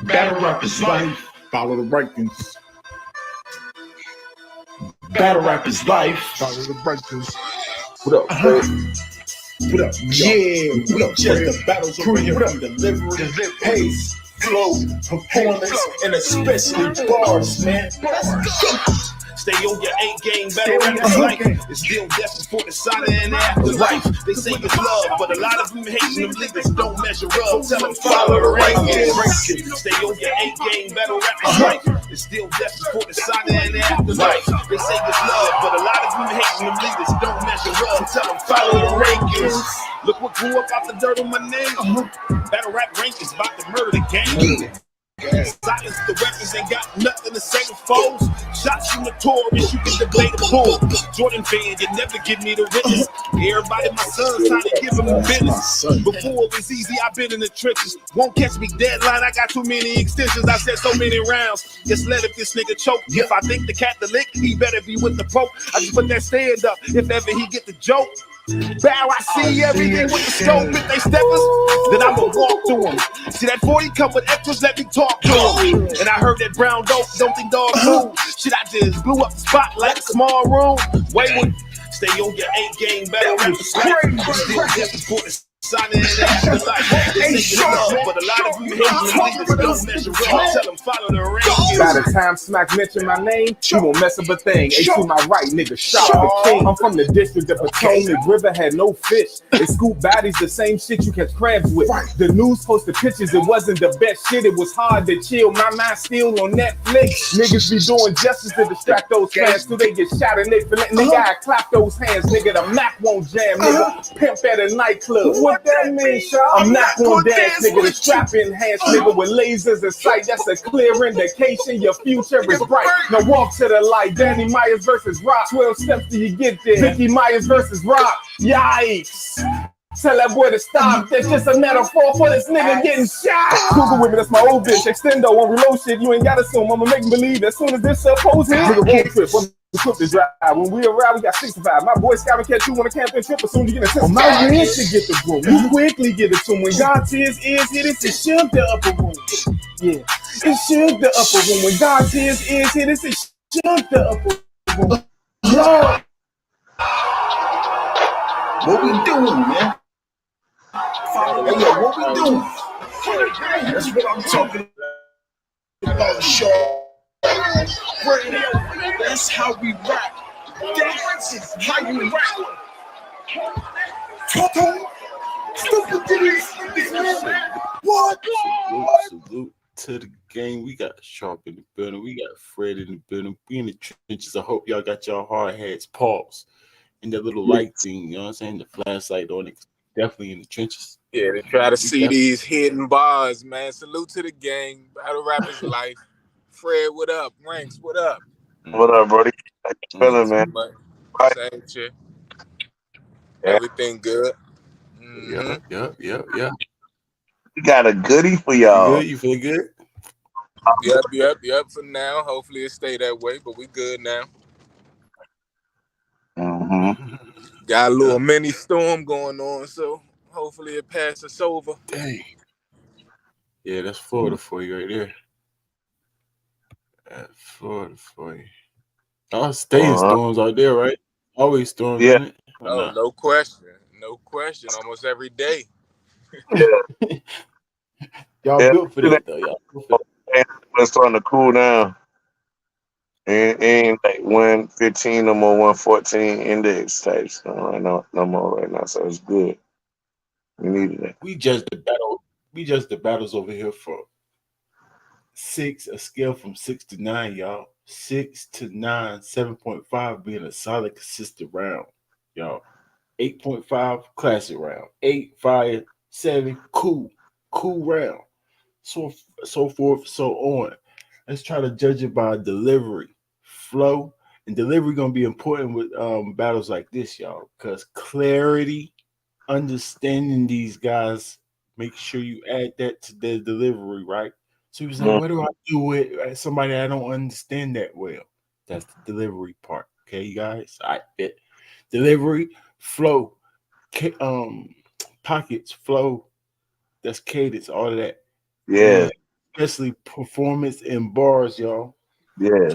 Battle rap is life. Follow the rankings. Battle rap is life. Follow the rankings. What up, Fred? What up? Yeah, what up? Just the battles over here from delivery, pace, flow, performance, and especially bars, man. Let's go. Stay on your A game, battle rap is life. It's still destined for the side and afterlife. They say it's love, but a lot of them hating them niggas don't measure up. Tell them follow the rankings. Stay on your A game, battle rap is life. It's still destined for the side and afterlife. They say it's love, but a lot of them hating them niggas don't measure up. Tell them follow the rankings. Look what grew up out the dirt on my name. Battle rap rankings about to murder the game. Silence the weapons, ain't got nothing to say to foes. Shots you notorious, you can debate a bull. Jordan fan, you never give me the witness. Everybody, my son's trying to give him the business. Before it was easy, I've been in the trenches. Won't catch me deadline, I got too many extensions. I said so many rounds. Just let if this nigga choke. If I think the Catholic, he better be with the Pope. I just put that stand up, if ever he get the joke. Bow, I see everything with the scope. If they steppers, then I'ma walk to them. See that 40 come with extras, let me talk to them. And I heard that brown dope, don't think dog move. Shit, I just blew up the spot like a small room. Wayward, stay on your A game, battle rap is life. Still destined for the sign in afterlife. They say it's love, but a lot of you hate niggas don't measure up. Tell them follow the rankings. By the time Smack mention my name, you won't mess up a thing. A to my right, nigga, shot the king. I'm from the district of Potomac. River had no fish. They scoop bodies, the same shit you catch crabs with. The news posted pictures, it wasn't the best shit. It was hard to chill. My mind still on Netflix. Niggas be doing justice to distract those fans till they get shot and they feel it. Nigga, I clap those hands. Nigga, the Mac won't jam, nigga. Pimp at a nightclub. What that mean, I'm not gonna dance, nigga. The strap in hands, nigga, with lasers in sight. That's a clear indication your future is bright. Now walk to the light. Danny Myers versus Rock. 12 steps till you get there. Vicky Myers versus Rock. Yikes. Tell that boy to stop. That's just a metaphor for this nigga getting shot. Google with me, that's my old bitch. Extendo on reload shit. You ain't gotta assume. I'ma make believe as soon as this supposed hit. Nigga, road trip. Equip the drive. When we arrive, we got 65. My boy Scout and catch you on a camping trip as soon as you get a sense. My win should get the room. You quickly get it to him. When God's ears here, this is shook the upper room. Yeah, it shook the upper room. When God's ears here, this is shook the upper room. Lord. What we doing, man? Hey, yo, what we doing? That's what I'm talking about, show. That's how we rap. That's how you rap. What? Salute to the game. We got Sharp in the building. We got Fred in the building. We in the trenches. I hope y'all got y'all hard hats, paused, and that little light thing. You know what I'm saying? The flashlight on it. Definitely in the trenches. Yeah, they try to see these hidden bars, man. Salute to the gang. Battle rap is life. Fred, what up? Ranks, what up? What up, Brody? How you feeling, man? Same shit. Everything good. Yep. We got a goodie for y'all. You feel good? Yep. For now, hopefully it stay that way, but we good now. Got a little mini storm going on, so hopefully it passes over. Dang. Yeah, that's Florida for you right there. That's Florida for you. I'll stay in storms out there, right? Always storms. Yeah. Oh, no question. No question. Almost every day. Y'all built for that, though. Y'all built for that. It's starting to cool down. Ain't like 115 no more, 114 index types no more right now, so it's good. We needed that. We judge the battles over here for a scale from 6 to 9, y'all. 6 to 9, 7.5 being a solid, consistent round, y'all. 8.5 classic round. 8 fire, 7 cool round. So forth, so on. Let's try to judge it by delivery, flow, and delivery gonna be important with battles like this, y'all, because clarity, understanding these guys, make sure you add that to their delivery, right? So you say, what do I do with somebody I don't understand that well? That's the delivery part, okay, you guys? I bet delivery, flow, pockets, flow, that's cadence, all of that. Yeah, especially performance in bars, y'all. yeah,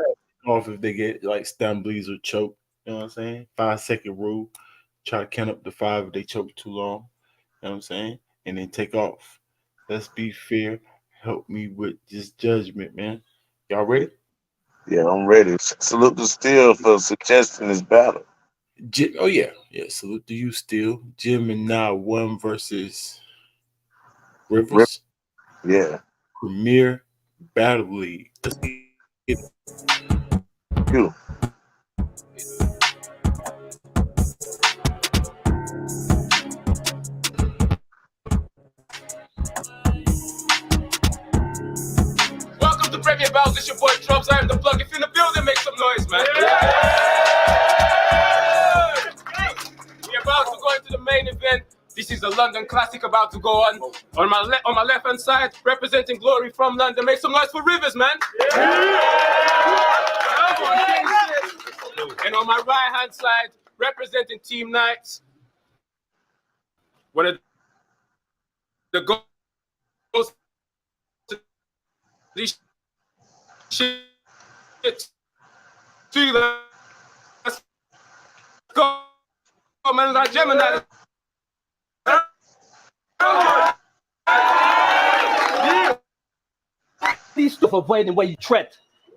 Off if they get like stumblies or choke. You know what I'm saying? 5 second rule. Try to count up to 5 if they choke too long. You know what I'm saying? And then take off. Let's be fair. Help me with this judgment, man. Y'all ready? yeah. I'm ready. Salute to Steel for suggesting this battle. Oh yeah. Yeah. Salute to you still. GEMINI1 versus Rip. Rivers. Yeah, Premier Battle League. Let's get it. you. Welcome to Premier Battles. It's your boy Trumps. I am the plug. If you're in the building, make some noise, man. We're about to go into the main event. This is the London Classic about to go on. On my left hand side, representing Glory from London. Make some noise for Rivers, man. And on my right hand side, representing Team Knights, one of the goals to this shit. Let's go, man. Like Gemini. These stuff avoiding where you tread.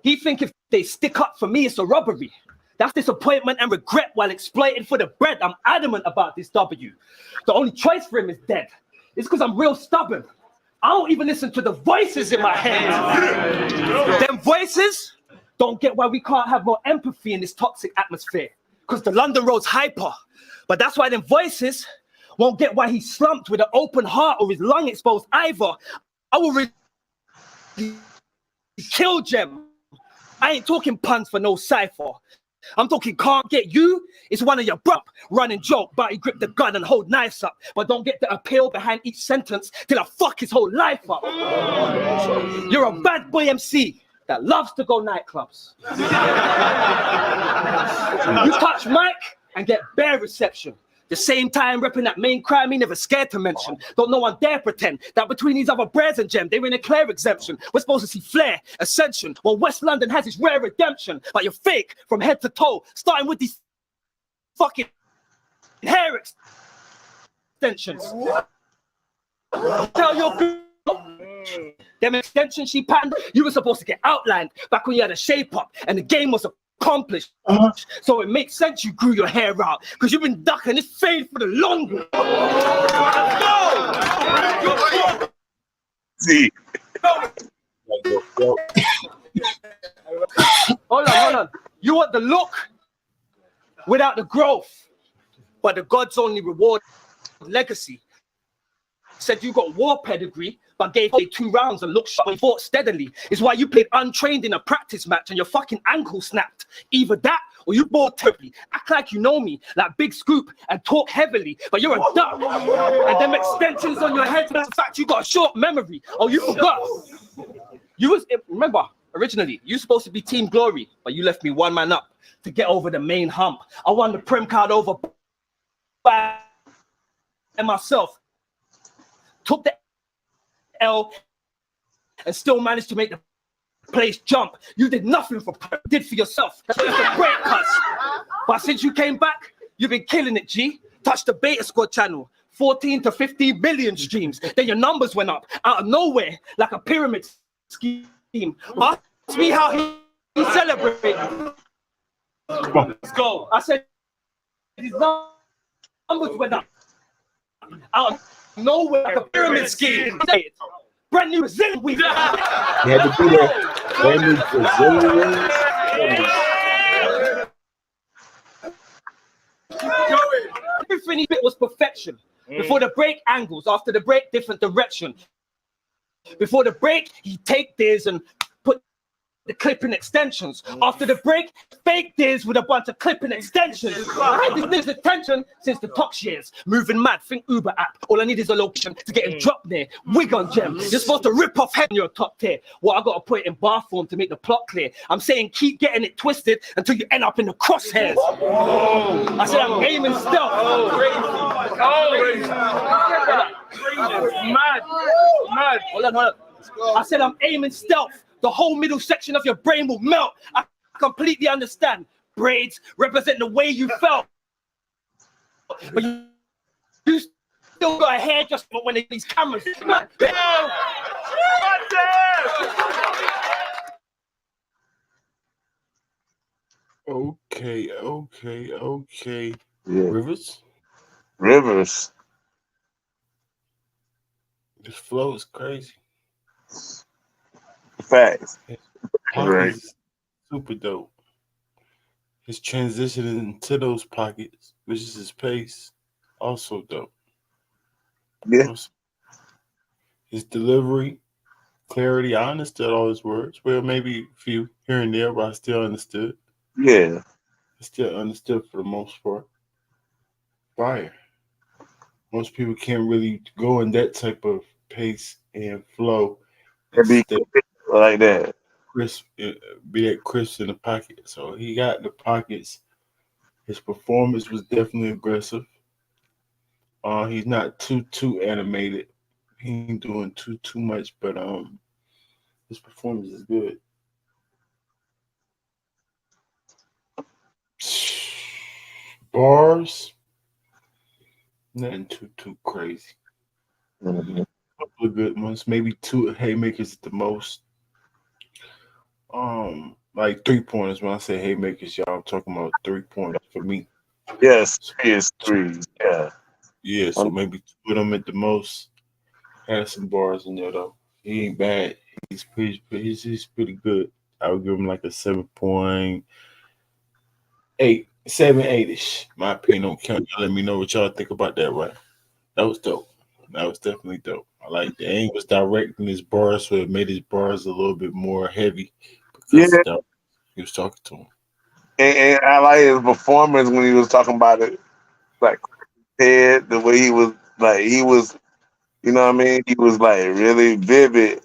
He think if they stick up for me, it's a robbery. That's disappointment and regret while exploiting for the bread. I'm adamant about this W. The only choice for him is dead. It's because I'm real stubborn. I don't even listen to the voices in my head. Them voices don't get why we can't have more empathy in this toxic atmosphere. Because the London road's hyper. But that's why them voices won't get why he slumped with an open heart or his lung exposed either. I will kill Gem. I ain't talking puns for no cipher. I'm talking can't get you. It's one of your brup running joke, but he grip the gun and hold knives up. But don't get the appeal behind each sentence till I fuck his whole life up. You're a bad boy MC that loves to go nightclubs. You touch mic and get bare reception. The same time repping that main crime he never scared to mention. Don't no one dare pretend that between these other breads and Gem, they're in a clear exemption. We're supposed to see flair, ascension, while West London has its rare redemption. But you're fake from head to toe, starting with these fucking hair extensions. Tell your girl, them extensions she patterned, you were supposed to get outlined back when you had a shape up and the game was accomplished. So it makes sense you grew your hair out because you've been ducking this fade for the longest. See. Hold on. You want the look without the growth, but the gods only reward legacy. Said you got war pedigree, but gave 2 rounds and looked shot and fought steadily. Is why you played untrained in a practice match and your fucking ankle snapped. Either that or you bored terribly. Act like you know me, like Big Scoop, and talk heavily, but you're a duck. And them extensions on your head, that's the fact you got a short memory. Oh, you forgot. Remember, originally, you supposed to be Team Glory, but you left me one man up to get over the main hump. I won the Prem card over by myself. Took the L and still managed to make the place jump. You did nothing for did for yourself. That's just a great cuss. But since you came back, you've been killing it, G. Touched the Beta Squad channel, 14 to 15 million streams. Then your numbers went up out of nowhere like a pyramid scheme. Ask me how he celebrated. Let's go. I said his numbers went up out of nowhere like a pyramid scheme. Brand new Brazilian week. You had to be there. Brand new Brazilian. Everything he bit was perfection. Before the break, angles. After the break, different direction. Before the break, he take this and put the clipping extensions. After the break, fake this with a bunch of clipping extensions. I had this nigga's attention since the Tox years. Moving mad, think Uber app. All I need is a location to get him dropped there. Wig on Gem. You're supposed to rip off head in your top tier. Well, I gotta put it in bar form to make the plot clear. I'm saying keep getting it twisted until you end up in the crosshairs. I said I'm aiming stealth. Mad. Hold on. I said I'm aiming stealth. The whole middle section of your brain will melt. I completely understand. Braids represent the way you felt. But you still got a hair just when these cameras. Okay. Yeah. Rivers, Rivers. this flow is crazy. Facts. His Right. pockets super dope. His transition into those pockets, which is his pace, also dope. Yeah. Also, his delivery, clarity, I understood all his words. Well, maybe a few here and there, but I still understood. Yeah. I still understood for the most part. Fire. Most people can't really go in that type of pace and flow and It'd be stay like that. crisp, be that crisp in the pocket. So he got the pockets. His performance was definitely aggressive. He's not too animated. He ain't doing too much, but his performance is good. Bars, nothing too crazy. Mhm. Couple of good ones, maybe two haymakers at the most. Like 3 pointers. When I say haymakers, y'all, I'm talking about 3 pointers for me. Yes, So, serious threes. Yeah. yeah, so maybe two of them at the most. Had some bars in there though. He ain't bad. He's pretty good. I would give him like a 7.8, 7.8ish. My opinion don't count. Y'all let me know what y'all think about that, right? That was dope. That was definitely dope. I like the aim was directing his bars, so it made his bars a little bit more heavy Yeah. because he was talking to him. And I like his performance when he was talking about it, like head, the way he was, you know what I mean? He was like really vivid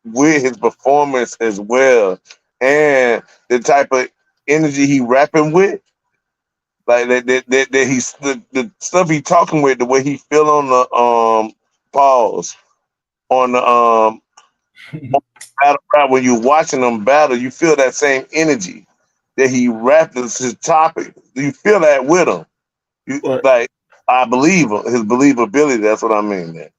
with his performance as well. And the type of energy he rapping with, like that he's the stuff he talking with, the way he feel on the pause on the battle rap, when you're watching them battle, you feel that same energy that he rapped as his topic. You feel that with him. You Right, like, I believe him, his believability. That's what I mean, man.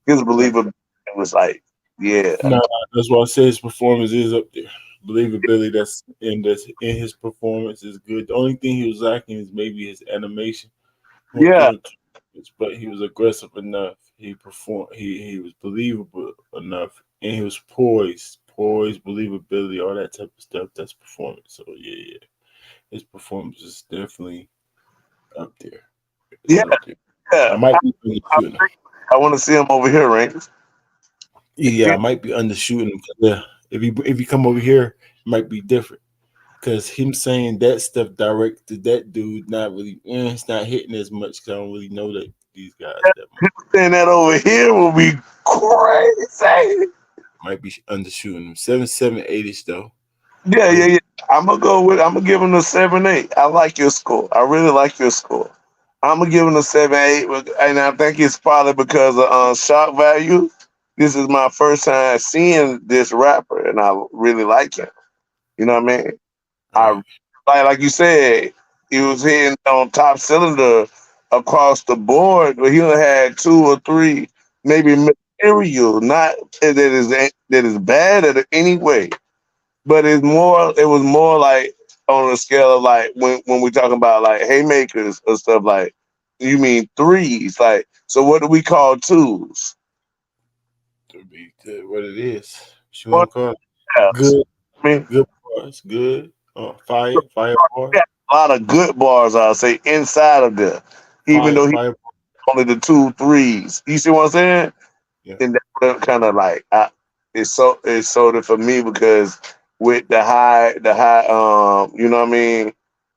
His right. believability was like, yeah, No, that's why I say his performance is up there. Believability that's in his performance is good. The only thing he was lacking is maybe his animation. He wasn't yeah, doing too much, but he was aggressive enough. He performed. He was believable enough, and he was poised, believability, all that type of stuff. That's performance. So yeah. His performance is definitely up there. It's yeah, up there. I yeah. might be undershooting him. I want to see him over here, Ranks. Yeah, I might be undershooting him. Yeah, if he come over here, it might be different. Because him saying that stuff direct to that dude, not really, it's not hitting as much. Because I don't really know that these guys that much. Saying that over here will be crazy. Might be undershooting him. 7.8ish though. Yeah. I'm gonna give him a 7.8. I like your score. I really like your score. I'm gonna give him a 7.8, and I think it's probably because of shock value. This is my first time seeing this rapper, and I really like him. You know what I mean? I Right. like you said, he was hitting on top cylinder across the board, but he only had two or three, maybe material, not that is bad in any way, but it was more like on a scale of like when we talking about like haymakers or stuff, like you mean threes, like, so what do we call twos? To be good, what it is. What you What want to call it? else? Good, I mean, good bars. Good. Fire bars. yeah, a lot of good bars, I'll say, inside of there, even though he Fire. only the two threes. You see what I'm saying? Yeah. And that kind of like it's so for me, because with the high you know what I mean,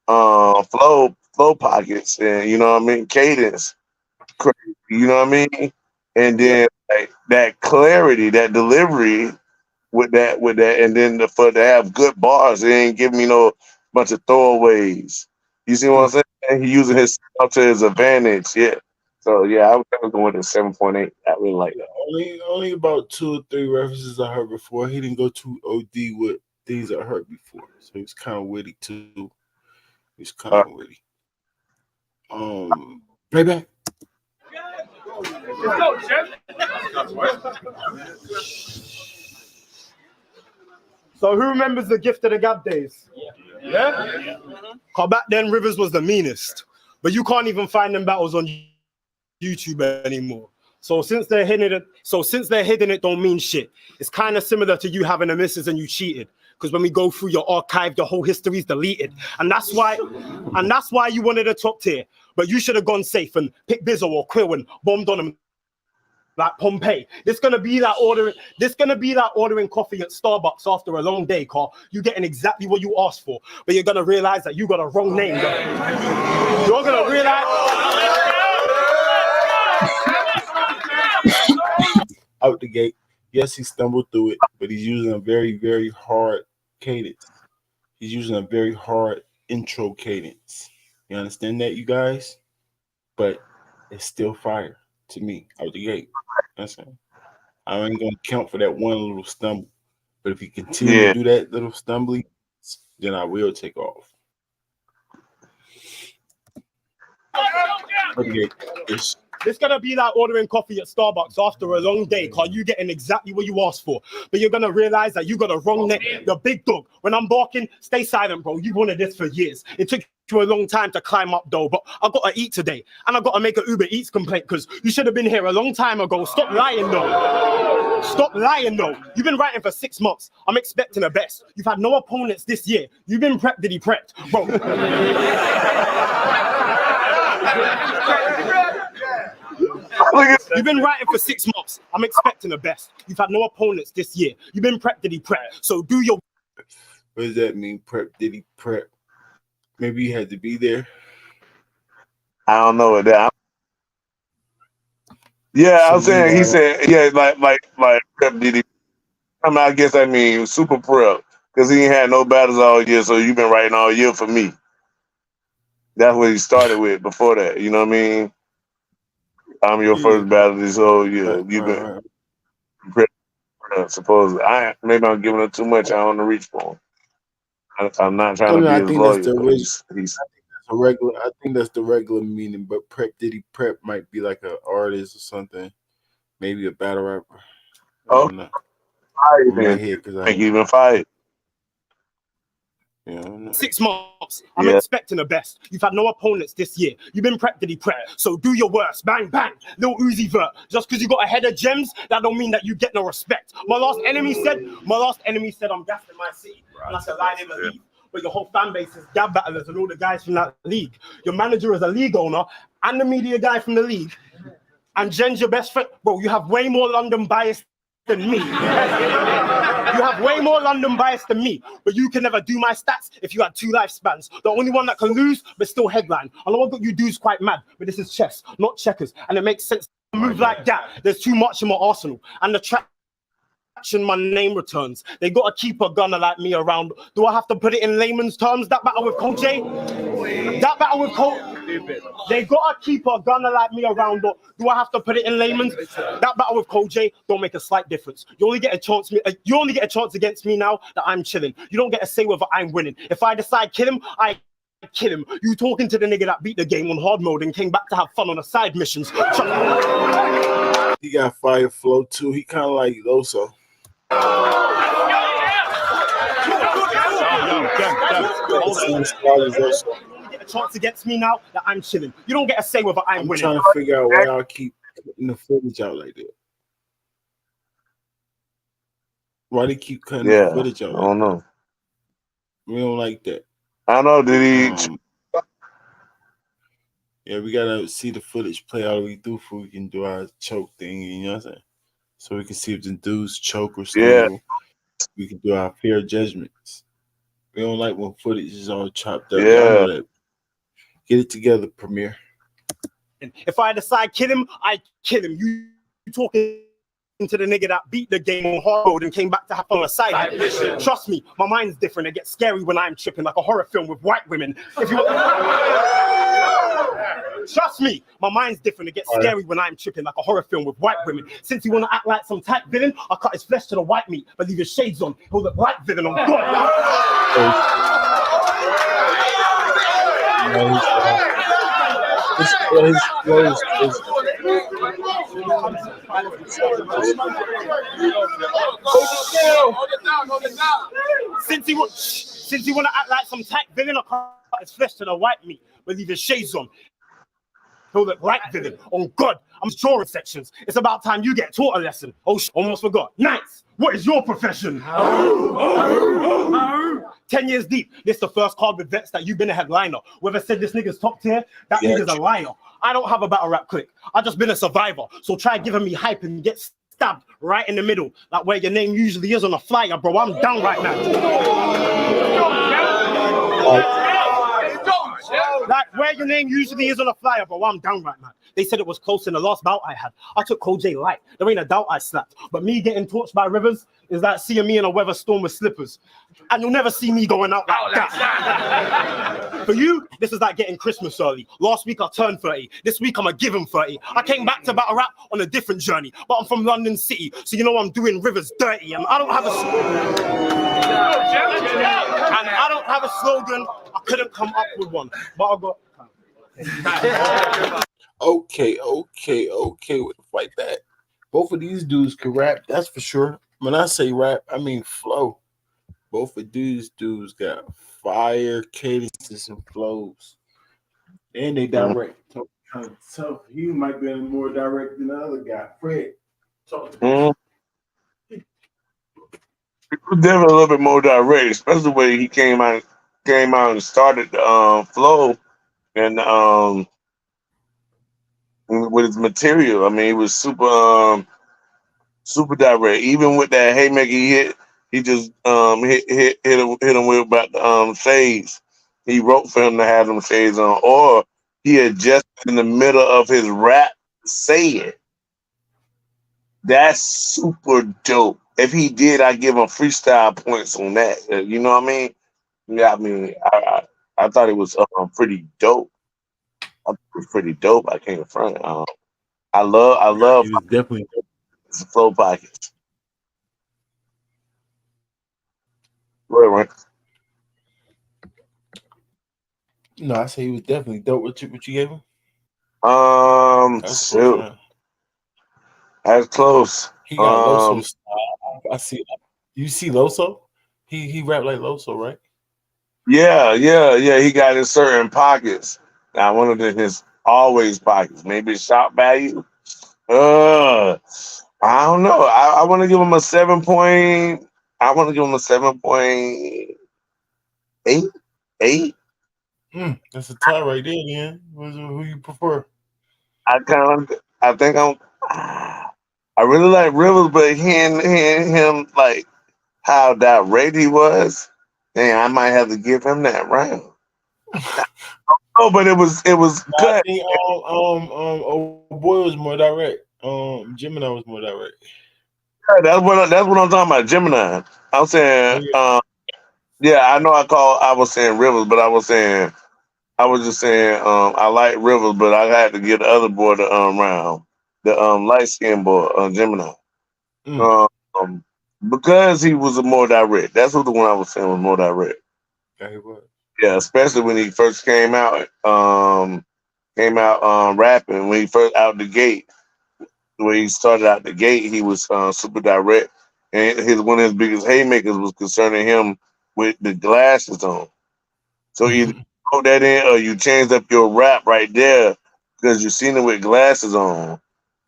flow pockets, and you know what I mean, cadence, crazy, you know what I mean, and Yeah. then like that clarity, that delivery with that, and then for to have good bars, it ain't giving me no bunch of throwaways. You see what I'm saying? He using his style to his advantage. Yeah, So yeah, I was going with a 7.8. I really like that. Only about 2 or 3 references I heard before. He didn't go too OD with things I heard before, so he was kind of witty too. He's kind of witty. Playback. Let's go, Jeff. So who remembers the Gift of the Gab days? Yeah? Cause back then Rivers was the meanest. But you can't even find them battles on YouTube anymore. So since they're hidden it don't mean shit. It's kind of similar to you having a missus and you cheated. Because when we go through your archive, the whole history's deleted. And that's why you wanted a top tier. But you should have gone safe and picked Bizzo or Quill and bombed on him like Pompeii. This gonna be like ordering coffee at Starbucks after a long day, Carl. You getting exactly what you asked for, but you're gonna realize that you got a wrong name. You're gonna realize. Out the gate, yes, he stumbled through it, but he's using a very, very hard cadence. He's using a very hard intro cadence. You understand that, you guys? But it's still fire to me out the gate. That's it. I ain't gonna count for that one little stumble. But if he continue to do that little stumbly, then I will take off. Okay, It's gonna be like ordering coffee at Starbucks after a long day, cause you getting exactly what you asked for. But you're gonna realize that you got a wrong name. The big dog. When I'm barking, stay silent, bro. You wanted this for years. It took you a long time to climb up though, but I gotta eat today. And I gotta make an Uber Eats complaint because you should have been here a long time ago. Stop lying though. Stop lying though. You've been writing for 6 months. I'm expecting the best. You've had no opponents this year. You've been prepped, did he prepped? Bro. You've been writing for 6 months. I'm expecting the best. You've had no opponents this year. You've been prepped, did he prep? So do your. What does that mean? Prep? Did he prep? Maybe he had to be there. I don't know what that. Yeah, I'm saying he said like prep did he? I mean, I guess I mean super prep because he ain't had no battles all year. So you've been writing all year for me. That's what he started with before that. You know what I mean? I'm your first battle this whole year. You've been supposedly. Maybe I'm giving him too much. I don't want to reach for him. I'm not trying to be his lawyer. I think that's the regular meaning. But prep did he prep might be like an artist or something. Maybe a battle rapper. Oh, fired. Think you've been fired. Yeah, 6 months. I'm expecting the best. You've had no opponents this year. You've been prepped, did he prep? So do your worst. Bang, bang. Lil Uzi Vert. Just because you got a head of gems, that don't mean that you get no respect. My last enemy said I'm gassed in my city. And that's a lie they believe. But your whole fan base is gab battlers and all the guys from that league. Your manager is a league owner and the media guy from the league. And Jen's your best friend. Bro, you have way more London bias than me. You have way more London bias than me, but you can never do my stats if you had 2 lifespans. The only one that can lose, but still headline. I know what you do is quite mad, but this is chess, not checkers, and it makes sense to move like that. There's too much in my arsenal, and the traction my name returns. They gotta keep a gunner like me around. Do I have to put it in layman's terms? That battle with Coach J? That battle with Coach? They gotta keep a gunner like me around. Do I have to put it in layman's? That battle with Coach J don't make a slight difference. You only get a chance. You only get a chance against me now that I'm chilling. You don't get to say whether I'm winning. If I decide kill him, I kill him. You talking to the nigga that beat the game on hard mode and came back to have fun on the side missions. He got fire flow too. He kind of like Loso. Get a chance against me now that I'm chilling. You don't get a say whether I'm winning. I'm trying to figure out why y'all keep cutting the footage out like that. Why they keep cutting the footage out? I don't know. We don't like that. I don't know. Did he? Yeah, we gotta see the footage play all the way through before we can do our choke thing. You know what I'm saying? So we can see if the dudes choke or stumble. Yeah. We can do our fair judgments. We don't like when footage is all chopped up. Yeah. That. Get it together, Premier. If I decide kill him, I kill him. You talking to the nigga that beat the game on hard mode and came back to have fun on the side. Trust me, my mind's different. It gets scary when I'm tripping like a horror film with white women. If you Trust me, my mind's different. It gets scary when I'm tripping like a horror film with white women. Since he wanna act like some type villain, I cut his flesh to the white meat, but leave his shades on. He'll look like villain on Since he wanna act like some type villain, I cut his flesh to the white meat, but leave his shades on. He'll look like villain. Oh God, I'm drawing sections. It's about time you get taught a lesson. Oh, almost forgot. Nice. What is your profession? 10 years deep. This the first card with vets that you've been a headliner. Whoever said this nigga's top tier, that nigga's a liar. I don't have a battle rap click. I just been a survivor. So try giving me hype and get stabbed right in the middle, like where your name usually is on a flyer, bro. I'm down right now. Like where your name usually is on a flyer, bro. I'm down right now. They said it was close in the last bout I had. I took Koj light. There ain't a doubt I slapped. But me getting torched by rivers is like seeing me in a weather storm with slippers. And you'll never see me going out like that. For you, this is like getting Christmas early. Last week I turned 30. This week I'ma give him 30. I came back to battle rap on a different journey. But I'm from London City, so you know I'm doing rivers dirty. And I don't have a slogan. I couldn't come up with one. But I got Okay, fight that. Both of these dudes can rap, that's for sure. When I say rap, I mean flow. Both of these dudes got fire cadences and flows. And they direct. Kind of tough. He might be more direct than the other guy. Fred. He was definitely a little bit more direct, especially the way he came out and started the flow and with his material. I mean, he was super direct. Even with that haymaker he hit, he just hit him with about the shades. He wrote for him to have them shades on, or he had just in the middle of his rap say it. That's super dope. If he did, I give him freestyle points on that. You know what I mean? Yeah, I mean, I thought it was pretty dope. I thought it was pretty dope. I can't front. I love He was definitely dope. flow pockets. Right. No, I say he was definitely dope. What you gave him? Shoot. That's close. He got Loso style. I see. You see Loso? He rap like Loso, right? Yeah. He got in certain pockets. Now, one of his always pockets. Maybe shop value. I don't know. I want to give him a 7 point. I want to give him a 7.8. That's a tie right there, man. Who you prefer? I really like Rivers, but hearing him like how direct he was, dang, I might have to give him that round. Oh, but it was good. I think oh boy was more direct. Gemini was more direct. Yeah, that's what I'm talking about. Gemini. I'm saying, yeah, I know. I was saying Rivers, but I was just saying, I like Rivers, but I had to give the other boy the round, the light skinned boy, Gemini, because he was a more direct. That's what the one I was saying was more direct. Yeah, he was. Yeah, especially when he first came out rapping. When he first out the gate, when he started out the gate, he was super direct, and one of his biggest haymakers was concerning him with the glasses on. So either you put that in or you changed up your rap right there because you seen him with glasses on.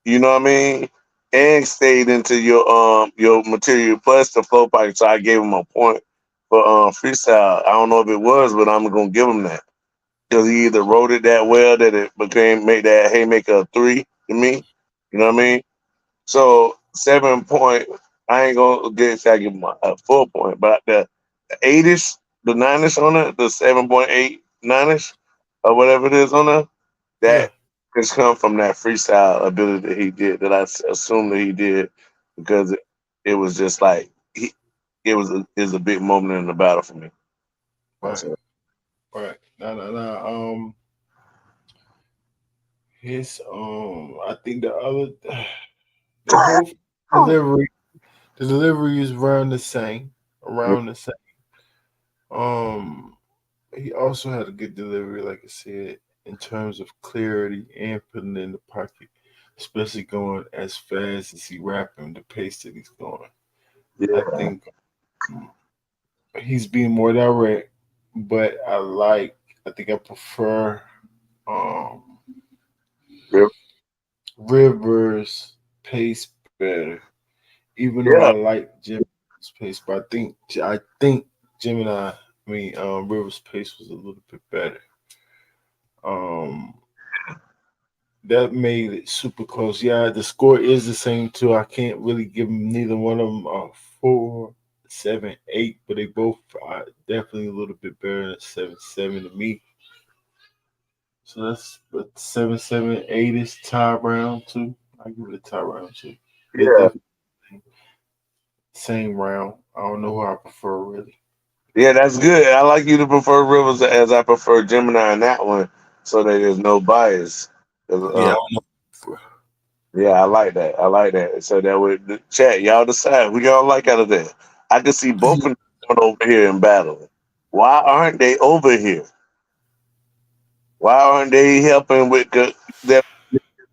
You know what I mean? And stayed into your material plus the flow pocket. So I gave him a point for freestyle. I don't know if it was, but I'm gonna give him that because he either wrote it that well that it made that haymaker a 3 to me. You know what I mean? So 7 point. I ain't gonna give him a full point, but the 8ish, the 9ish on it, the 7.8 9ish or whatever it is on it, that has come from that freestyle ability that he did. That I assume that he did because it was just like it was a big moment in the battle for me. Right. No. His I think they both delivery. The delivery is around the same. Around the same. Um, he also had a good delivery, like I said, in terms of clarity and putting it in the pocket, especially going as fast as he rapping, the pace that he's going. I Yeah. think he's being more direct, but I think I prefer um Rivers pace better. Even though I Yeah. like Gemini's pace, but I think Gemini, Rivers pace was a little bit better. Um, that made it super close. Yeah, the score is the same too. I can't really give them neither one of them a 4-7-8, but they both are definitely a little bit better than 7-7 to me. So that's but 7-7-8 is tie round too. I give it a tie round too. They Yeah. definitely same round. I don't know who I prefer really. Yeah, that's good. I like you to prefer Rivers as I prefer Gemini in that one, so that there's no bias. 'Cause, Yeah, I don't know. yeah, I like that. I like that. So that would the chat, y'all decide who y'all like out of that. I can see both of them coming over here and battling. Why aren't they over here? Why aren't they helping with that?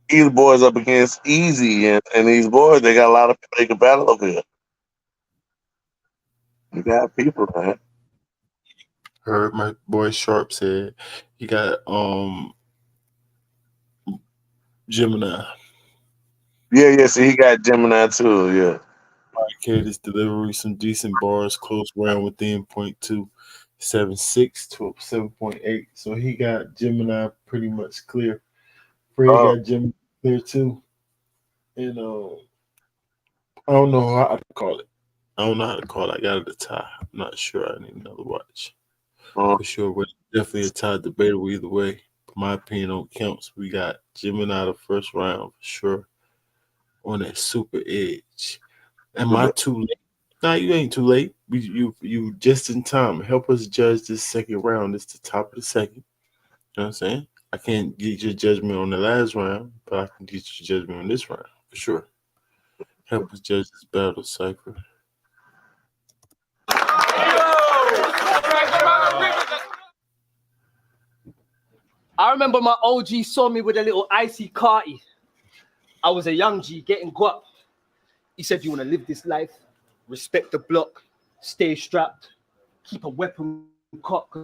These boys up against Easy and these boys, they got a lot of people they can battle over here. You got people, man. Heard my boy Sharp said he got Gemini. Yeah, yeah. See, he got Gemini too. Yeah. Carried his delivery, some decent bars, close round within .2, 7.6 to 7.8. So he got Gemini pretty much clear. Fred Oh, got Gemini clear too. And I don't know how to call it. I don't know how to call it. I got it a tie. I'm not sure. I need another watch. oh, For sure, but definitely a tie debatable either way. My opinion on counts. We got Gemini the first round for sure on that super edge. Am I too late? Nah, you ain't too late. You just in time. Help us judge this second round. It's the top of the second. You know what I'm saying? I can't get your judgment on the last round, but I can get your judgment on this round for sure. Help us judge this battle, Cypher. I remember my OG saw me with a little icy carty. I was a young G getting guap. He said, "You want to live this life? Respect the block, stay strapped, keep a weapon cocked,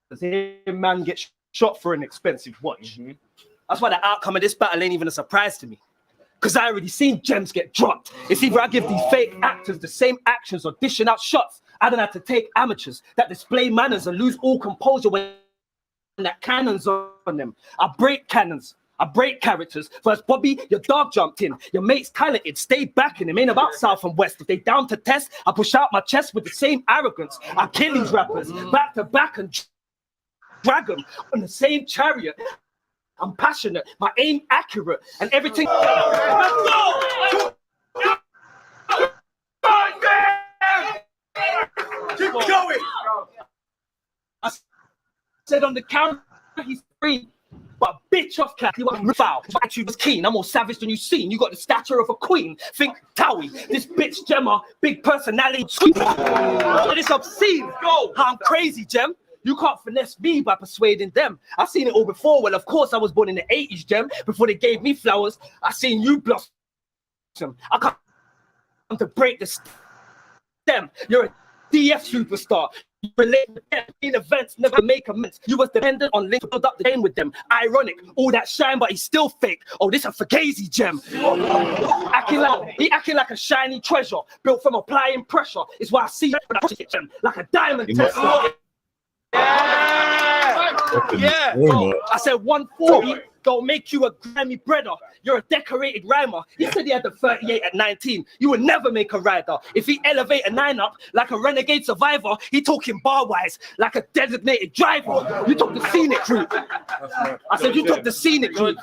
because every man gets shot for an expensive watch." That's why the outcome of this battle ain't even a surprise to me. Because I already seen gems get dropped. It's either I give these fake actors the same actions or dishing out shots. I don't have to take amateurs that display manners and lose all composure when that cannon's on them. I break cannons. I break characters. First, Bobby, your dog jumped in. Your mate's talented. Stay back in him. Ain't about South and West. If they down to test, I push out my chest with the same arrogance. I kill these rappers back to back and drag them on the same chariot. I'm passionate. My aim accurate. And everything. Let's go! Keep going! I said on the counter, he's free. But bitch off cat, you want to foul. My attitude was keen. I'm more savage than you've seen. You got the stature of a queen. Think Towie. This bitch Gemma, big personality. It's obscene. Go. How I'm crazy, Gem. You can't finesse me by persuading them. I've seen it all before. Well, of course, I was born in the 80s, Gem. Before they gave me flowers, I seen you blossom. I come to break the stem. You're a DF superstar. You relate with them in events, never make amends. You was dependent on link to build up the game with them. Ironic, all that shine, but he's still fake. Oh, this a fugazi Gem. He acting like a shiny treasure, built from applying pressure. It's why I see him like a diamond tester. Yeah. I said 140 don't make you a Grammy brother. You're a decorated rhymer. He said he had the 38 at 19. You would never make a rider. If he elevate a 9-up like a renegade survivor, he talking bar-wise like a designated driver. You took the scenic route. I said you took the scenic route.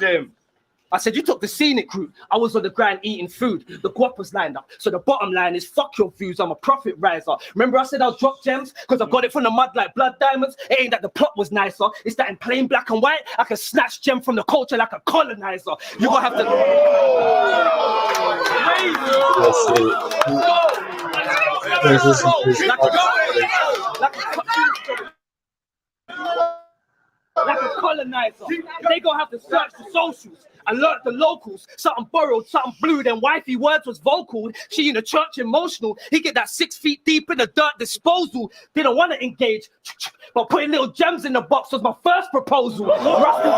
I said, you took the scenic route. I was on the grind eating food. The guap was lined up. So the bottom line is, fuck your views. I'm a profit riser. Remember I said I'll drop gems? Because I got it from the mud like blood diamonds. It ain't that the plot was nicer. It's that in plain black and white, I can snatch gem from the culture like a colonizer. You gonna have to... Like a colonizer. They gonna have to search the socials, alert the locals. Something borrowed, something blue, then wifey words was vocal. She in the church emotional. He get that 6 feet deep in the dirt disposal. Didn't want to engage, but putting little gems in the box was my first proposal. Rusty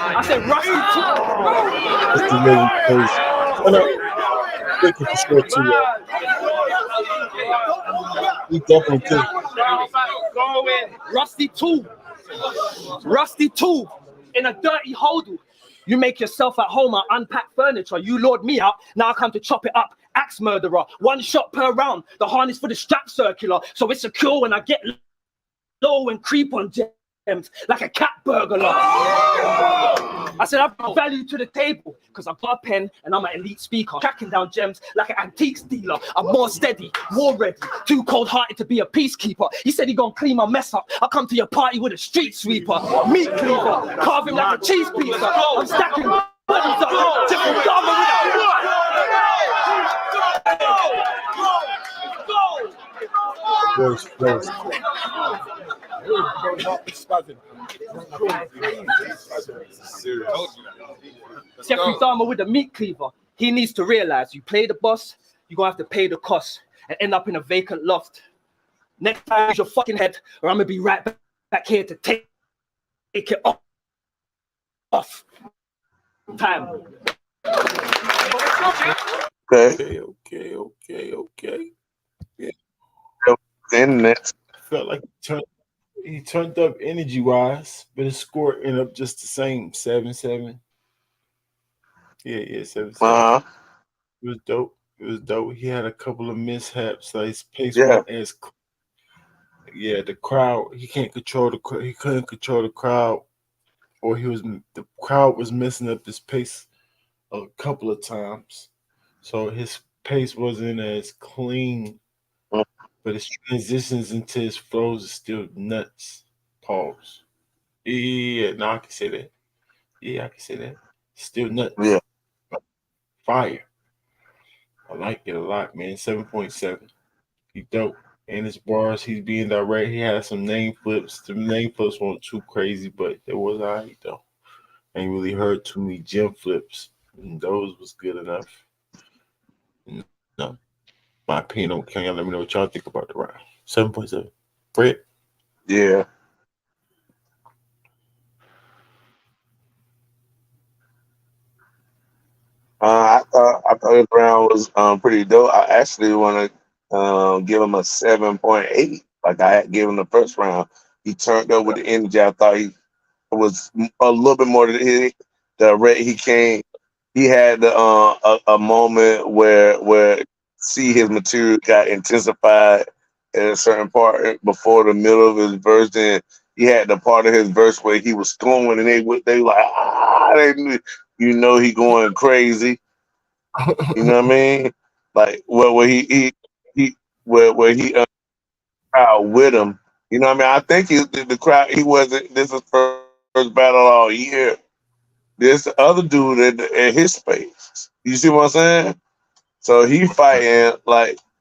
I said Rusty Rusty tool. Rusty tool in a dirty hodl. You make yourself at home, I unpack furniture. You lured me out, now I come to chop it up. Axe murderer, 1 shot per round. The harness for the strap circular, so it's secure when I get low and creep on gems like a cat burglar. I said I bring value to the table because I've got a pen and I'm an elite speaker. Tracking down gems like an antiques dealer. I'm more steady, war ready, too cold-hearted to be a peacekeeper. He said he gonna clean my mess up. I come to your party with a street sweeper, meat cleaver, carve him like a cheese pizza. I'm stacking bodies up, different drama Jeffrey Dahmer with the meat cleaver. He needs to realize you play the boss, you're gonna have to pay the cost and end up in a vacant loft. Next time, use your fucking head, or I'm gonna be right back here to take it off. Time. Okay. Yeah. Internet. Felt like he turned up energy wise, but his score ended up just the same, 7-7. Yeah, 7-7. It was dope. He had a couple of mishaps, like his pace wasn't as. Yeah, the crowd. He couldn't control the crowd, or the crowd was messing up his pace a couple of times, so his pace wasn't as clean. But his transitions into his flows is still nuts. Pause. Yeah, no, I can say that. Yeah, I can say that. Still nuts. Yeah. Fire. I like it a lot, man. 7.7. He dope. And his bars, he's being direct. He had some name flips. The name flips weren't too crazy, but it was all right, though. I ain't really heard too many gem flips. And those was good enough. No. My opinion, can y'all let me know what y'all think about the round? 7.7. Fred? Yeah. I thought this round was pretty dope. I actually want to give him a 7.8. Like I had given the first round. He turned up with the energy. I thought he was a little bit more than the rate he came. He had a moment where see his material got intensified at a certain part before the middle of his verse. Then he had the part of his verse where he was throwing and they like he going crazy. You know what I mean? Like where he crowd with him. You know what I mean? I think the crowd, he wasn't. This is first battle all year. This other dude at his space. You see what I'm saying? So he fighting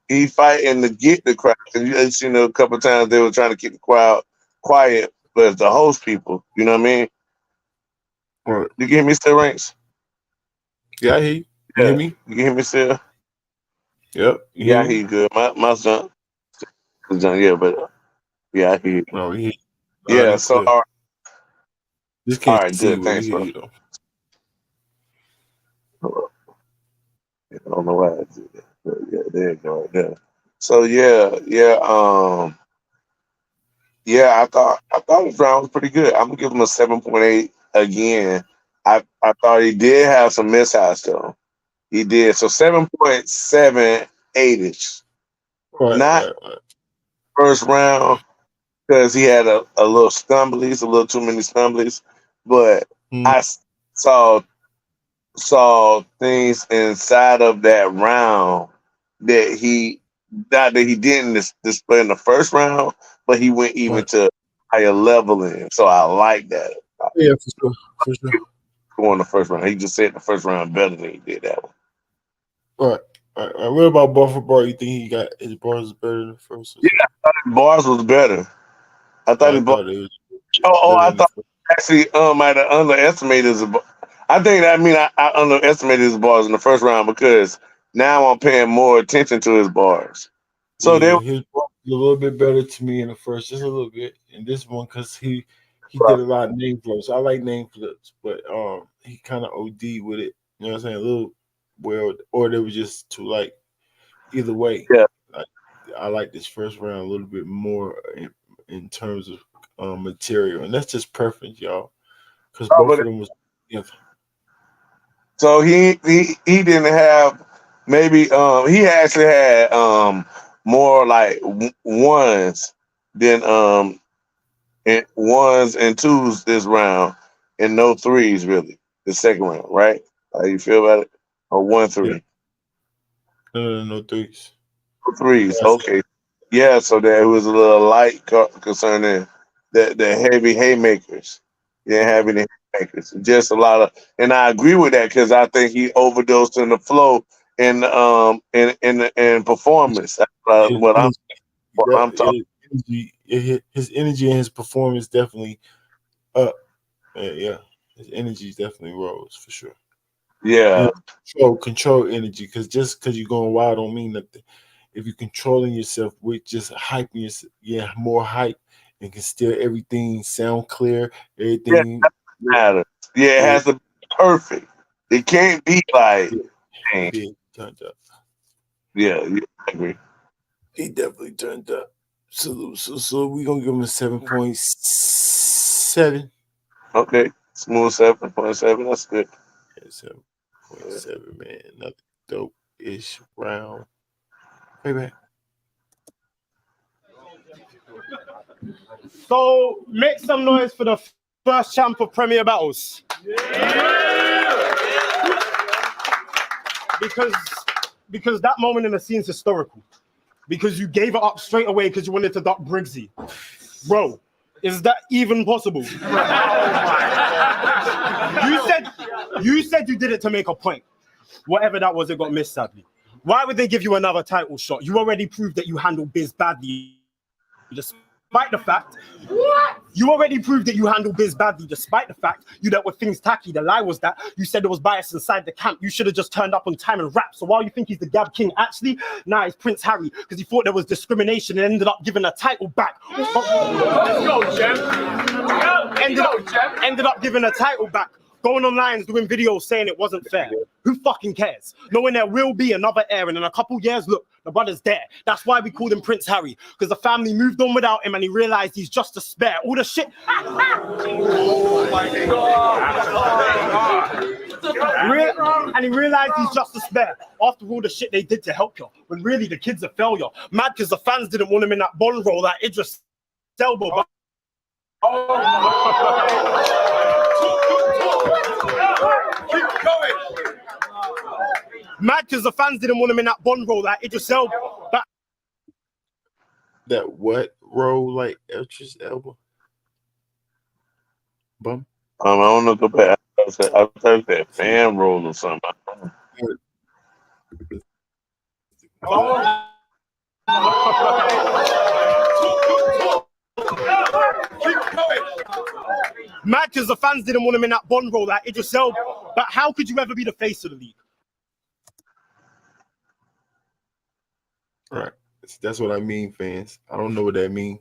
to get the crowd. You seen a couple of times they were trying to keep the crowd quiet, but it's the host people. You know what I mean? Right. You can hear me still, Ranks? Yeah, I hear you. You hear me? You can hear me still? Yep. Yeah, I hear you good. My son, yeah, but yeah, I hear you. No, we hear you. Yeah, so all right. Just can't All right, see good. Thanks, bro. you though. I don't know why I did that. But yeah, there you go right there. So I thought this round was pretty good. I'm gonna give him a 7.8 again. I thought he did have some mishaps though. He did. So 7.78ish. Not first round because he had a little stumblies, a little too many stumblies. But I saw things inside of that round that he not that he didn't display in the first round, but he went even Right. to higher leveling. So I like that. Yeah, for sure. For sure. Going the first round. He just said the first round better than he did that one. All right. All right. What about Buffer Bar? You think he got his bars better than the first? Yeah, I thought his bars was better. I thought I his bars. thought it was I better than thought actually might have underestimated his. I think that I underestimated his bars in the first round because now I'm paying more attention to his bars. So they yeah, his bars was a little bit better to me in the first, just a little bit. In this one, because he did a lot of name flips. I like name flips, but he kind of OD with it. You know what I'm saying? A little or they were just too light. Either way, Yeah. I like this first round a little bit more in terms of material, and that's just preference, y'all. Because both of them was together. So he didn't have maybe he actually had more like ones than and ones and twos this round and no threes really the second round, right? How you feel about it? Or 1-3? No threes. No threes. Okay. Yeah, so that was a little light concerning the heavy haymakers. You didn't have any haymakers. Just a lot of, and I agree with that because I think he overdosed in the flow and in performance. That's what I'm talking. His energy and his performance definitely up. Yeah, his energy definitely rose for sure. Yeah, Control energy, because just because you're going wild don't mean nothing. If you're controlling yourself with just hyping yourself, more hype, and can still everything sound clear, everything matters. Yeah, it has to be perfect. It can't be like, dang. turned up. Yeah, I agree. He definitely turned up. So we're gonna give him a 7.7. Okay, smooth 7.7. That's good. 7.7, man. Another dope-ish round. Payback. So make some noise for the first champ of Premier Battles. Because that moment in the scene is historical. Because you gave it up straight away because you wanted to duck Briggsy. Bro, is that even possible? You said you did it to make a point. Whatever that was, it got missed, sadly. Why would they give you another title shot? You already proved that you handled Biz badly. Despite the fact, you already proved that you handled Biz badly, despite the fact you dealt with things tacky. The lie was that you said there was bias inside the camp. You should have just turned up on time and rap. So while you think he's the Gab King, actually, nah, he's Prince Harry, because he thought there was discrimination and ended up giving a title back. Let's go, champ. Ended up giving a title back. Going online doing videos saying it wasn't fair. Who fucking cares? Knowing there will be another heir, and in a couple years, look, the brother's there. That's why we called him Prince Harry, because the family moved on without him and he realized he's just a spare. All the shit. Oh my God. And he realized he's just a spare after all the shit they did to help you, when really the kid's a failure. Mad because the fans didn't want him in that Bond role that Idris Elba. But Keep going. mad because the fans didn't want him in that Bond role that Idris Elba. That what role like Idris Elba? Bum? I don't know. Go back. I thought that fan role or something. Keep going. Mad because the fans didn't want him in that Bond role that Idris Elba. But how could you ever be the face of the league? Right. That's what I mean, fans. I don't know what that means.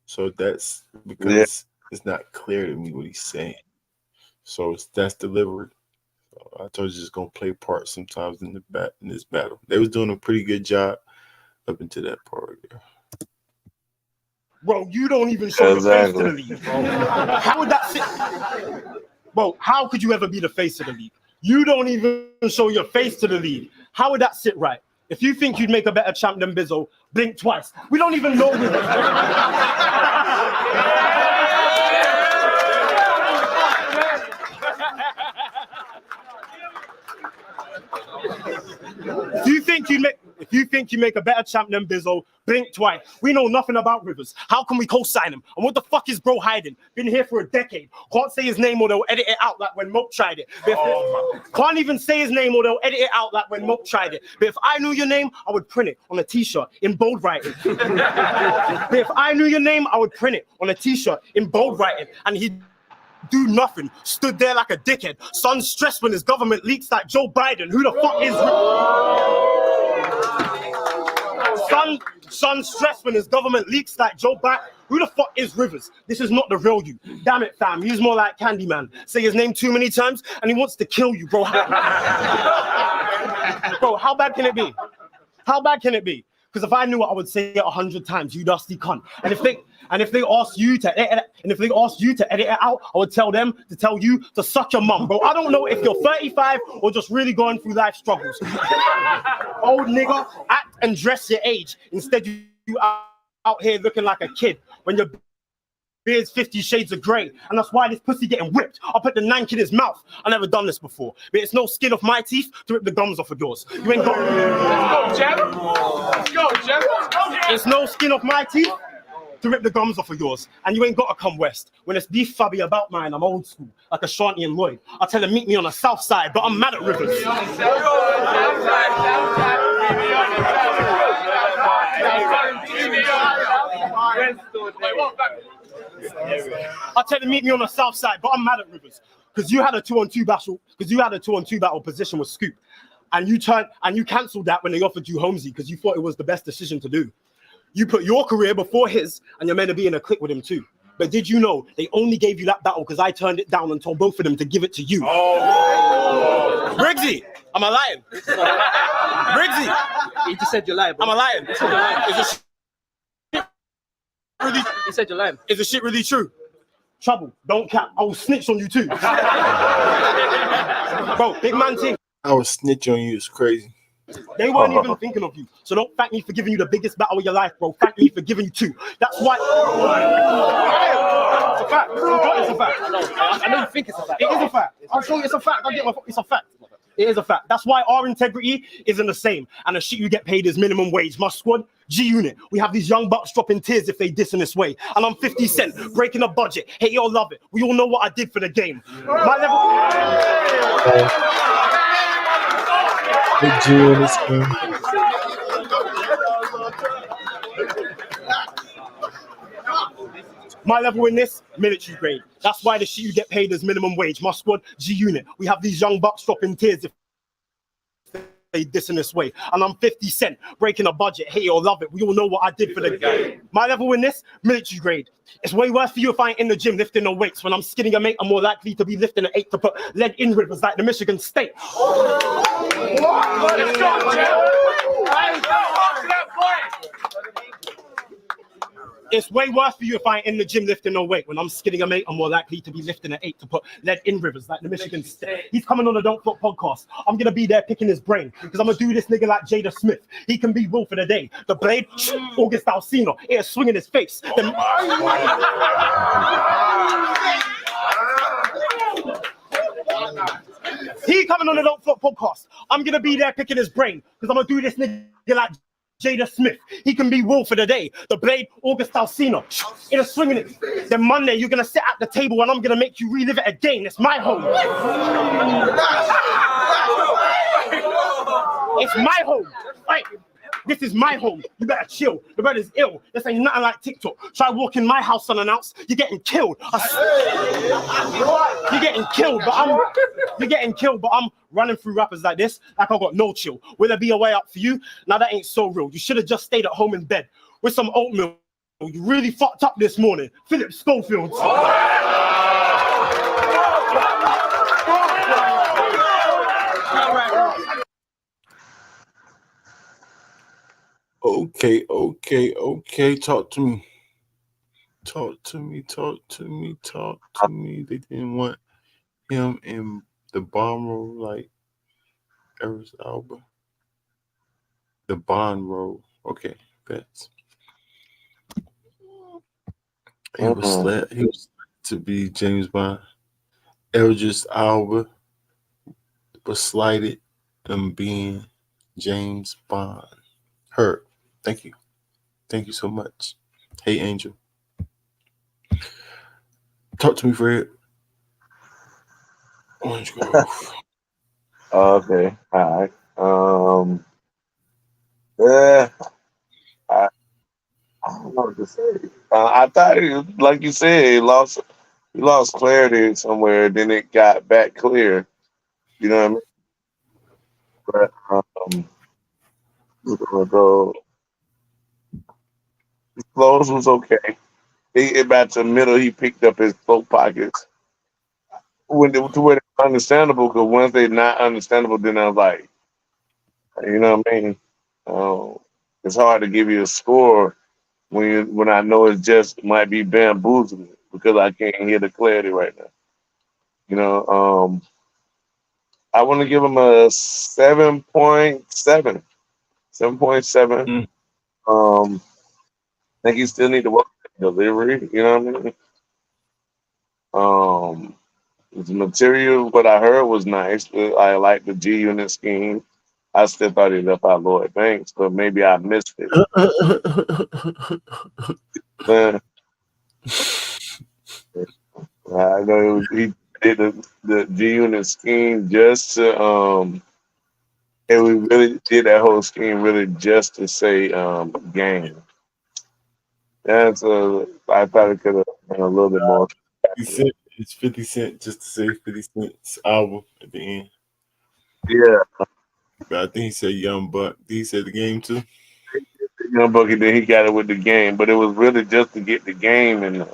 So that's because it's not clear to me what he's saying. So that's delivery. So I told you it's gonna play part sometimes in this battle. They was doing a pretty good job up into that part there. Bro, you don't even show your face to the league, bro. How would that sit? Bro, how could you ever be the face of the league? You don't even show your face to the league. How would that sit right? If you think you'd make a better champ than Bizzo, blink twice. We don't even know who. think you make a better champ than Bizzo? Blink twice. We know nothing about Rivers. How can we co-sign him? And what the fuck is bro hiding? Been here for a decade. Can't say his name or they'll edit it out like when Moke tried it. Can't even say his name or they'll edit it out like when Moke tried it. But if I knew your name, I would print it on a t-shirt in bold writing. But if I knew your name, I would print it on a t-shirt in bold writing. And he'd do nothing. Stood there like a dickhead. Son stressed when his government leaks like Joe Biden. Who the fuck is... Son stressed when his government leaks like Joe Biden. Who the fuck is Rivers? This is not the real you. Damn it, fam. He's more like Candyman. Say his name too many times and he wants to kill you, bro. Bro, how bad can it be? How bad can it be? Because if I knew it, I would say it 100 times. You dusty cunt. And if they ask you to edit it out, I would tell them to tell you to suck your mum, bro. I don't know if you're 35 or just really going through life struggles. Old nigga, act and dress your age. Instead, you out here looking like a kid when your beard's 50 shades of grey. And that's why this pussy getting whipped. I'll put the nank in his mouth. I've never done this before. But it's no skin off my teeth to rip the gums off of yours. You ain't got... Let's go, Jeb. Let's go, Jeb. It's no skin off my teeth to rip the gums off of yours. And you ain't got to come west. When it's beef fabby about mine, I'm old school, like Ashanti and Lloyd. I tell him meet me on the south side, but I'm mad at Rivers. I tell him meet me on the south side, but I'm mad at Rivers because you had a 2-on-2 battle. Because you had a 2-on-2 battle position with Scoop, and you cancelled that when they offered you Holmesy because you thought it was the best decision to do. You put your career before his, and you're meant to be in a clique with him too. But did you know they only gave you that battle because I turned it down and told both of them to give it to you? Oh. Briggsy, am I lying? Briggsy, He just said you're lying, bro. am I lying? He said you're lying. Really, He said you're lying. is the shit really true? Trouble, don't cap. I will snitch on you too. Bro, big man thing. I would snitch on you. It's crazy. They weren't even thinking of you. So don't thank me for giving you the biggest battle of your life, bro. Thank me for giving you 2. That's why. It's a fact. It's a fact. I know you think it's a fact. It is a fact. I'll show you it's a fact. It's a fact. It is a fact. That's why our integrity isn't the same. And the shit you get paid is minimum wage. My squad, G-Unit. We have these young bucks dropping tears if they diss in this way. And I'm 50 Cent, breaking a budget. Hate it or love it. We all know what I did for the game. My level... Big G in this game. My level in this, military grade. That's why the shit you get paid is minimum wage. My squad, G-Unit. We have these young bucks dropping tears if they diss in this way. And I'm 50 Cent, breaking a budget. Hate it or love it. We all know what I did for the game. My level in this, military grade. It's way worse for you if I ain't in the gym lifting no weights. When I'm skinny a mate, I'm more likely to be lifting an 8 to put lead in rivers like the Michigan State. Let's go, Jeff. It's way worse for you if I ain't in the gym lifting no weight. When I'm skidding a mate, I'm more likely to be lifting an 8 to put lead in rivers like the Michigan State. He's coming on the Don't Flop podcast. I'm going to be there picking his brain because I'm going to do this nigga like Jada Smith. He can be Will for the day. The blade, August Alsina, it'll swing in his face. He coming on the Don't Flop podcast. I'm going to be there picking his brain because I'm going to do this nigga like Jada Smith. He can be Will for the day. The blade, August Alsina. In a swinging it. Then Monday, you're going to sit at the table and I'm going to make you relive it again. It's my home. It's my home. Right. This is my home. You better chill. The brother's ill. This ain't nothing like TikTok. Try walk in my house unannounced. You're getting killed. You're getting killed, but I'm running through rappers like this, like I got no chill. Will there be a way up for you? Now that ain't so real. You should have just stayed at home in bed with some oatmeal. You really fucked up this morning. Philip Schofield. Okay. Talk to me. They didn't want him in the bomb role like Eris Alba. The Bond role. Okay, that's. He was to be James Bond. Idris Alba was slighted in being James Bond. Heard. Thank you. Thank you so much. Hey, Angel. Talk to me, Fred. Orange Grove. Okay. All right. Yeah. I, I don't know what to say. I thought, like you said, he lost clarity somewhere. Then it got back clear. You know what I mean? But the clothes was okay. He about the middle, he picked up his coat pockets when they, to where they're understandable. Because once they're not understandable, then I was like, you know what I mean? It's hard to give you a score when I know it just might be bamboozling because I can't hear the clarity right now. You know, I want to give him a 7.7. 7.7. Mm. I think he still need to work on delivery. You know what I mean? The material, what I heard was nice. I like the G unit scheme. I still thought he left out Lloyd Banks, but maybe I missed it. I know he did the G unit scheme just to and we really did that whole scheme really just to say game. That's I thought it could have been a little bit more. 50 Cent. It's 50 Cent just to say 50 Cent's album at the end. Yeah. But I think he said Young Buck. Did he say the game too? Young Bucky, then he got it with the game, but it was really just to get the game and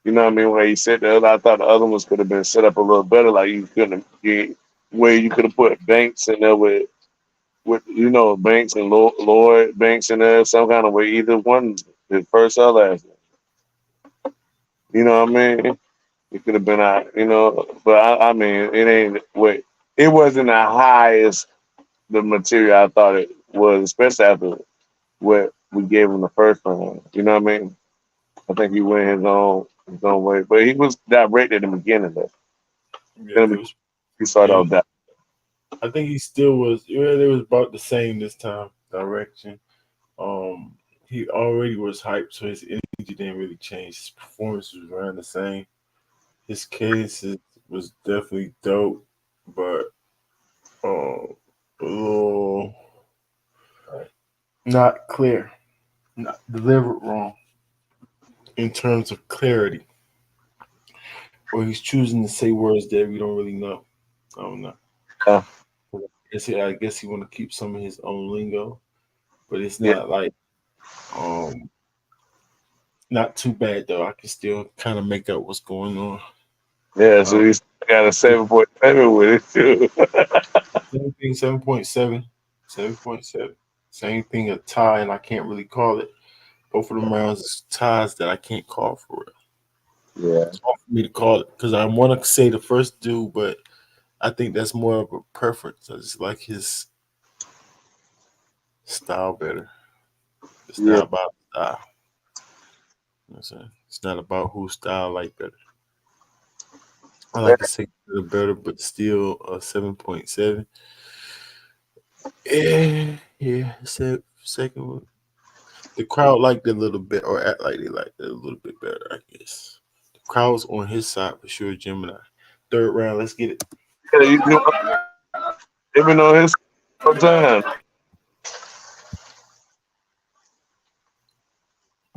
you know what I mean. Where he said the other, I thought the other ones could have been set up a little better. Like you couldn't get where you could have put Banks in there with you know Banks and Lloyd Banks in there some kind of way. Either one, his first or last. You know what I mean? It could have been out. You know, but I mean, it ain't. Wait, it wasn't the highest the material I thought it was, especially after what we gave him the first round. You know what I mean? I think he went his own way, but he was direct at the beginning. Though. Yeah, He started off that. I think he still was. Yeah, they was about the same this time. Direction. He already was hyped, so his energy didn't really change. His performance was around the same. His cases was definitely dope, but a little not clear, not delivered wrong in terms of clarity. Or he's choosing to say words that we don't really know. I don't know. I guess he want to keep some of his own lingo, but it's not like not too bad though. I can still kind of make out what's going on. Yeah, so he's got a 7.7 with it too. Same thing, 7.7. 7.7. Same thing, a tie, and I can't really call it. Both of them rounds is ties that I can't call for real. Yeah. It's hard for me to call it because I want to say the first dude, but I think that's more of a preference. I just like his style better. It's not about style. You know what I'm saying? It's not about whose style I like better. I like to say better, but still 7.7. Yeah. Second one. The crowd liked it a little bit, or act like they liked it a little bit better, I guess. The crowd's on his side for sure, Gemini. Third round, let's get it. Yeah, you know, even on his time.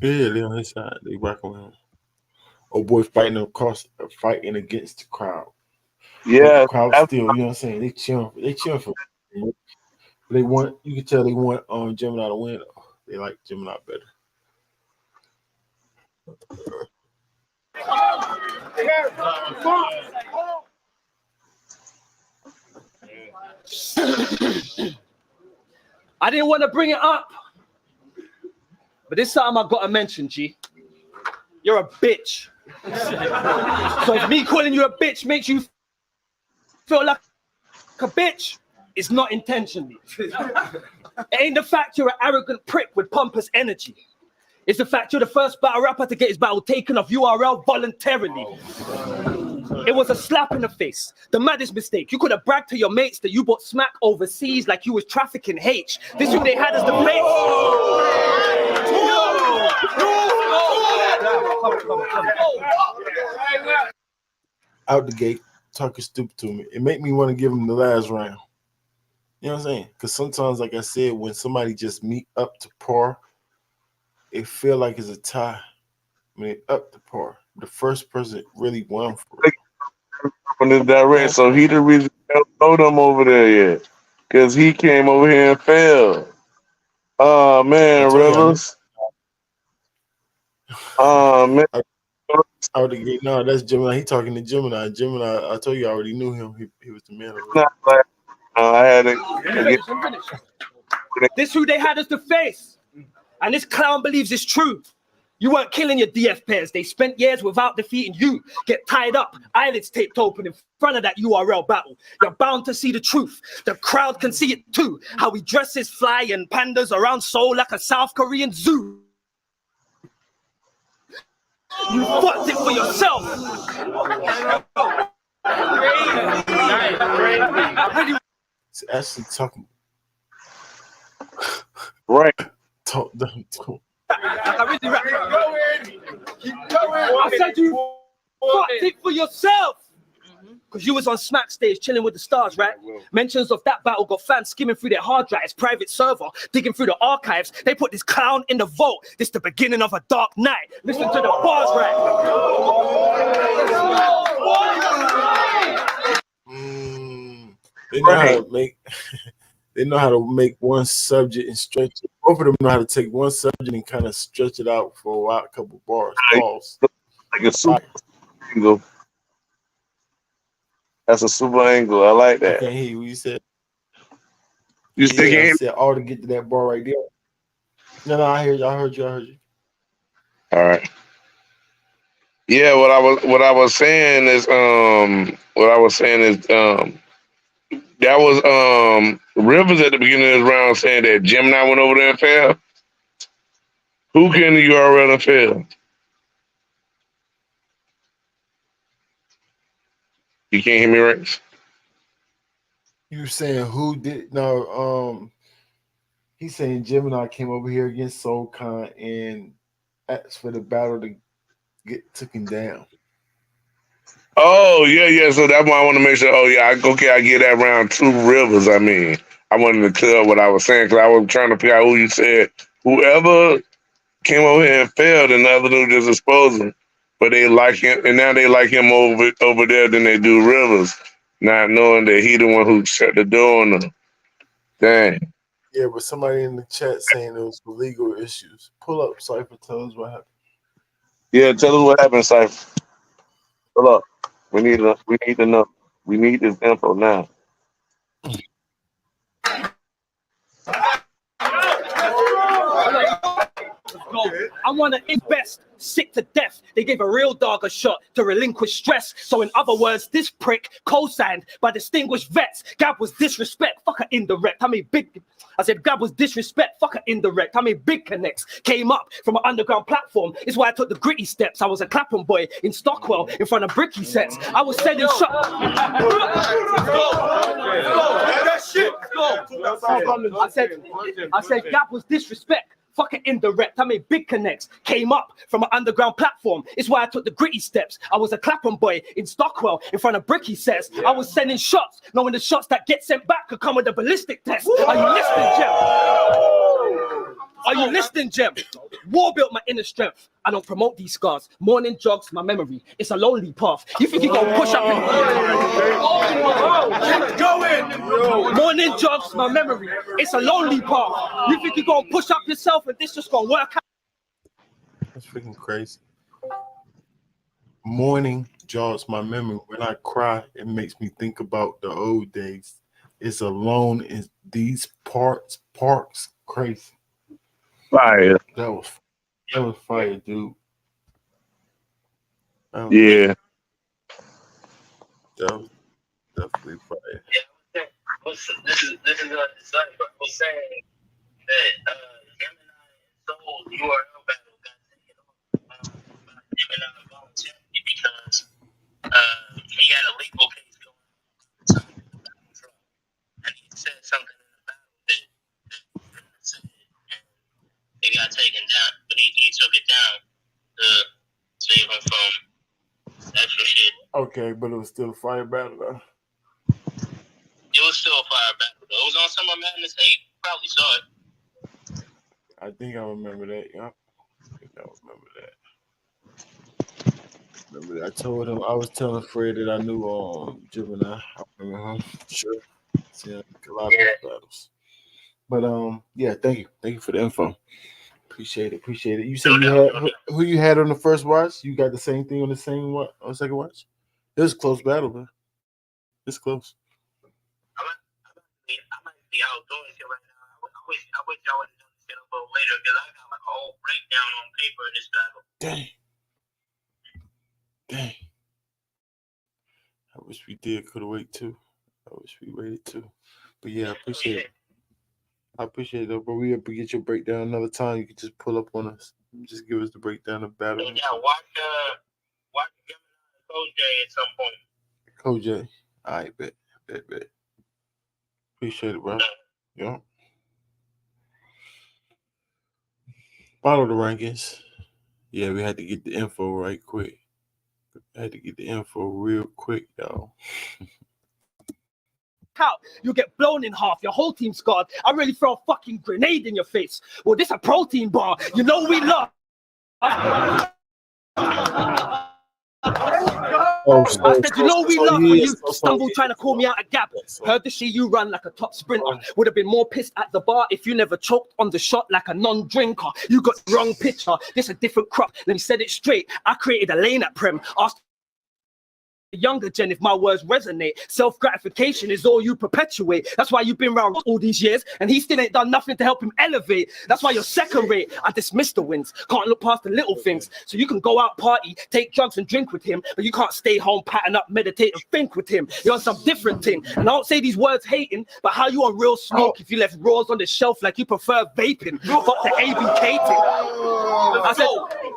Yeah, they on his side. They rocking with him. Oh boy, fighting against the crowd. Yeah, the crowd still, you know what I'm saying? They cheering for him. They want, you can tell they want Gemini to win. They like Gemini better. I didn't want to bring it up, but this time I gotta mention, G. You're a bitch. So if me calling you a bitch makes you feel like a bitch, it's not intentionally. It ain't the fact you're an arrogant prick with pompous energy. It's the fact you're the first battle rapper to get his battle taken off URL voluntarily. It was a slap in the face. The maddest mistake. You could have bragged to your mates that you bought smack overseas like you was trafficking H. This is who they had as the face. Out the gate, talking stupid to me. It made me want to give him the last round. You know what I'm saying? Because sometimes, like I said, when somebody just meet up to par, it feel like it's a tie. I mean, up to par. The first person really won for it. From this direct, so he the reason don't know them over there yet, cause he came over here and failed. Oh man, Rivers. Oh man. Out the gate. No, that's Gemini. He talking to Gemini. Gemini, I told you I already knew him. He was the man. I had it. This who they had as the face. And this clown believes it's true. You weren't killing your DF pairs. They spent years without defeating you. Get tied up, eyelids taped open in front of that URL battle. You're bound to see the truth. The crowd can see it too. How he dresses fly and pandas around Seoul like a South Korean zoo. You fucked it for yourself. It's actually talking. Right. Talk. I said you fucked it for yourself. Because you was on Smack stage chilling with the stars, right? Mentions of that battle got fans skimming through their hard drives, private server, digging through the archives. They put this clown in the vault. This the beginning of a dark night. Listen to the bars, right? They know how to make. They know how to make one subject and stretch it. Both of them know how to take one subject and kind of stretch it out for a while, a couple bars. Like a super angle. That's a super angle. I like that. I can't hear you. What you said? You still I said all to get to that bar right there. No, I heard you. I heard you. All right. Yeah, what I was saying is that was Rivers at the beginning of this round saying that Gemini went over there and failed. Who came to URL and failed? You can't hear me, Rex? You saying who did? No, he's saying Gemini came over here against Soul Khan and asked for the battle to took him down. Oh, yeah. So that's why I want to make sure. Oh, yeah. I get that round 2 Rivers. I mean, I wanted to clear up what I was saying because I was trying to figure out who you said. Whoever came over here and failed, and the other dude just exposed him. But they like him, and now they like him over there than they do Rivers, not knowing that he the one who shut the door on them. Dang. Yeah, but somebody in the chat saying it was for legal issues. Pull up, Cypher. Tell us what happened. Yeah, tell us what happened, Cypher. Pull up. We need to know. We need this info now. I want to invest. Sick to death. They gave a real dog a shot to relinquish stress. So in other words, this prick co-signed by distinguished vets. Gab was disrespect. Fuck her indirect. I said Gab was disrespect. Fuck her indirect. big connects came up from an underground platform. It's why I took the gritty steps. I was a Clapham boy in Stockwell in front of bricky sets. I was sending shots. I said Gab was disrespect. Fucking indirect. Big connects came up from an underground platform. It's why I took the gritty steps. I was a Clapham boy in Stockwell in front of bricky sets. I was sending shots, knowing the shots that get sent back could come with a ballistic test. Are you listening, Jem? Are you listening, Jem? War built my inner strength. I don't promote these scars. Morning jogs my memory. It's a lonely path. You think you gonna push up Morning jogs my memory. It's a lonely path. You think you gonna push up yourself and this just gonna work out? That's freaking crazy. Morning jogs my memory. When I cry, it makes me think about the old days. It's alone in these parks. Crazy. Fire. That was fire, dude. Yeah. That was definitely fire. Yeah, this is the Cypher. I was saying that Gemini and Soul URL battle got taken off by Gemini voluntarily because Okay, but it was still a fire battle though. It was still a fire battle. It was on Summer Madness 8. Probably saw it. I think I remember that. Yeah, I think I remember that. Remember that. I told him I was telling Fred that I knew Gemini. I remember him. Sure. See, a lot of battles. But yeah, thank you for the info. Appreciate it. You said you had who you had on the first watch? You got the same thing on the second watch? It was a close battle, man. It's close. I might be out doing shit right now. I wish y'all would have done this shit a little later because I got like a whole breakdown on paper of this battle. Dang. I wish we could have waited too. I wish we waited too. But yeah, I appreciate it. I appreciate it though, but we have to get your breakdown another time. You can just pull up on us. Just give us the breakdown of battle. Yeah, watch Gemini and Coach J at some point. Coach J. All right, bet. Appreciate it, bro. Yeah. Follow the rankings. Yeah, we had to get the info right quick. Y'all. Out, you get blown in half, your whole team's scarred. I really throw a fucking grenade in your face. Well, this a protein bar. You know we love. I said, you know we love when you stumble trying to call me out a gap. Heard the shit you run like a top sprinter. Would have been more pissed at the bar if you never choked on the shot like a non-drinker. You got the wrong picture. This a different crop. Let me set it straight. I created a lane at Prem. Asked the younger gen if my words resonate. Self-gratification is all you perpetuate. That's why you've been around all these years and he still ain't done nothing to help him elevate. That's why you're second rate. I dismiss the wins. Can't look past the little things. So you can go out party, take drugs and drink with him, but you can't stay home, pattern up, meditate and think with him. You're on some different thing. And I don't say these words hating, but how you on real smoke if you left raws on the shelf like you prefer vaping? Fuck the ABK thing.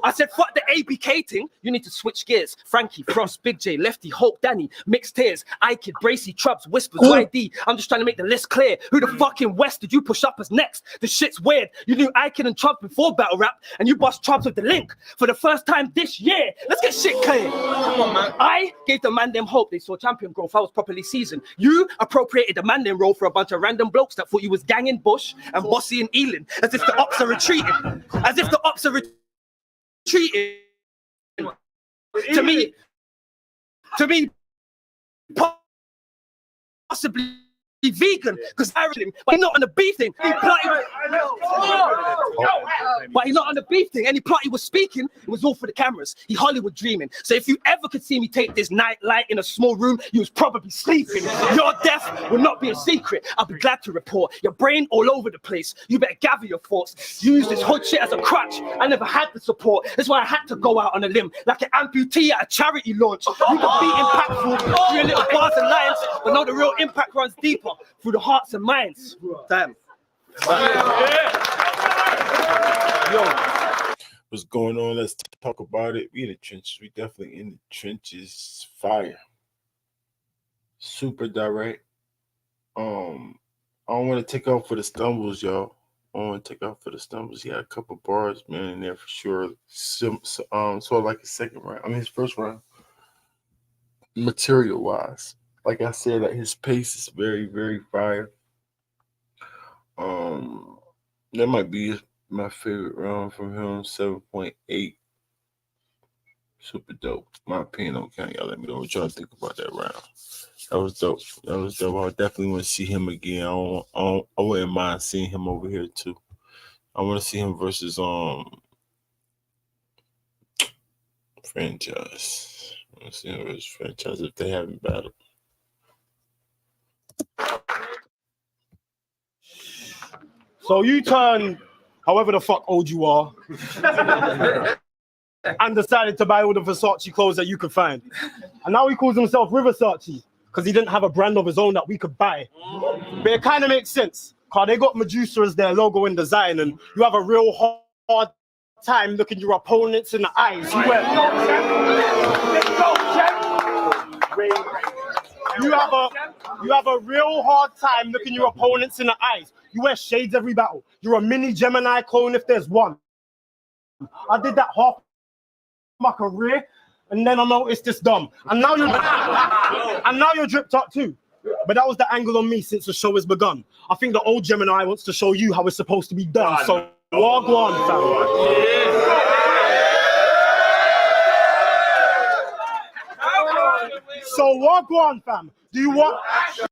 I said, fuck the ABK thing. You need to switch gears. Frankie, Frost, Big J, Lefty, Hope, Danny, Mixed Tears, Ikid, Bracy, Trubs, Whispers, YD. I'm just trying to make the list clear. Who the fucking West did you push up as next? The shit's weird. You knew Ikid and Trubs before battle rap, and you bust Trubs with the link for the first time this year. Let's get shit clear. Come on, man. I gave the man them hope. They saw champion growth. I was properly seasoned. You appropriated the man them role for a bunch of random blokes that thought you was ganging Bush and Bossy and Elin, as if the ops are retreating. As if the ops are retreating. To me, possibly vegan, because I read him, but he's not on the beef thing. But he's not on the beef thing. Any plot he was speaking, it was all for the cameras. He Hollywood dreaming. So if you ever could see me take this night light in a small room, you was probably sleeping. Your death will not be a secret. I'll be glad to report. Your brain all over the place. You better gather your thoughts. Use this hood shit as a crutch. I never had the support. That's why I had to go out on a limb, like an amputee at a charity launch. You can be impactful through your little bars and lines, but no, the real impact runs deeper. Through the hearts and minds. Damn. Yo, what's going on? Let's talk about it. We in the trenches. We definitely in the trenches. Fire. Super direct. I don't want to take off for the stumbles, y'all. He had a couple bars, man, in there for sure. So like his second round. I mean, his first round. Material wise. Like I said, like his pace is very, very fire. That might be my favorite round from him. 7.8. Super dope. My opinion. Okay, y'all let me know what y'all think about that round. That was dope. I definitely want to see him again. I wouldn't mind seeing him over here too. I want to see him versus Franchise. I want to see him versus Franchise if they haven't battled. So you turn, however the fuck old you are, and decided to buy all the Versace clothes that you could find. And now he calls himself Riversace because he didn't have a brand of his own that we could buy. But it kind of makes sense because they got Medusa as their logo and design, and you have a real hard time looking your opponents in the eyes. You have a real hard time looking your opponents in the eyes. You wear shades every battle. You're a mini Gemini clone if there's one. I did that half my career, and then I noticed it's dumb. And now you're dripped up too. But that was the angle on me since the show has begun. I think the old Gemini wants to show you how it's supposed to be done. So walk on, fam. So walk on, fam. Do you want action?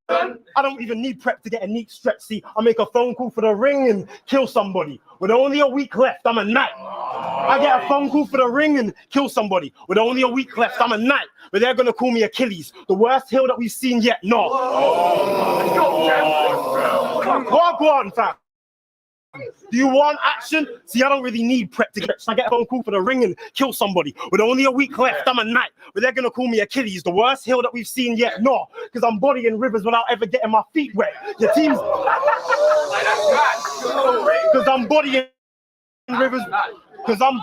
I don't even need prep to get a neat stretch. See, I make a phone call for the ring and kill somebody. With only a week left, I'm a knight. I get a phone call for the ring and kill somebody. With only a week left, I'm a knight. But they're gonna call me Achilles, the worst heel that we've seen yet. No. Walk on, fam. Do you want action? See, I don't really need prep to get. I get a phone call for the ring and kill somebody. With only a week left, I'm a knight. But they're gonna call me Achilles, the worst heel that we've seen yet. No, because I'm bodying rivers without ever getting my feet wet. Your team's because I'm bodying rivers. Because I'm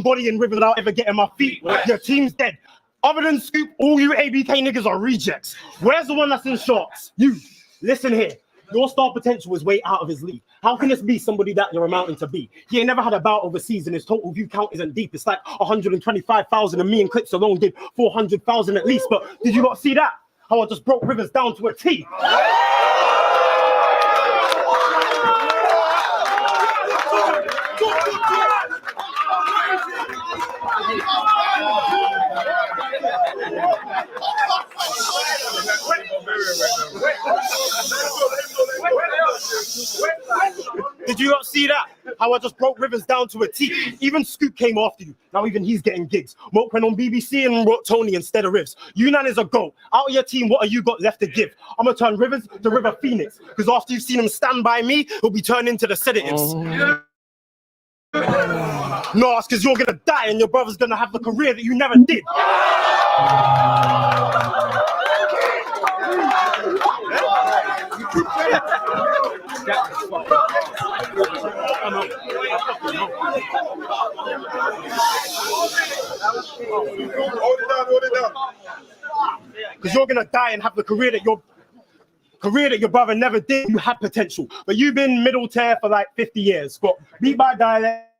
bodying rivers without ever getting my feet wet. Your team's dead. Other than Scoop, all you ABK niggas are rejects. Where's the one that's in shorts? You listen here. Your star potential is way out of his league. How can this be somebody that you're amounting to be? He ain't never had a bout overseas and his total view count isn't deep. It's like 125,000 and me and Clips alone did 400,000 at least. But did you not see that? How I just broke Rivers down to a T. Did you not see that? How I just broke Rivers down to a T. Even Scoop came after you. Now even he's getting gigs. Moke went on BBC and wrote Tony instead of Rivs. Yunan is a GOAT. Out of your team, what have you got left to give? I'm gonna turn Rivers to River Phoenix. Because after you've seen him stand by me, he'll be turned into the sedatives. No, it's because you're gonna die and your brother's gonna have the career that you never did. Because you're gonna die and have the career that your brother never did. You had potential, but you've been middle tier for like 50 years. Got beat by dialect,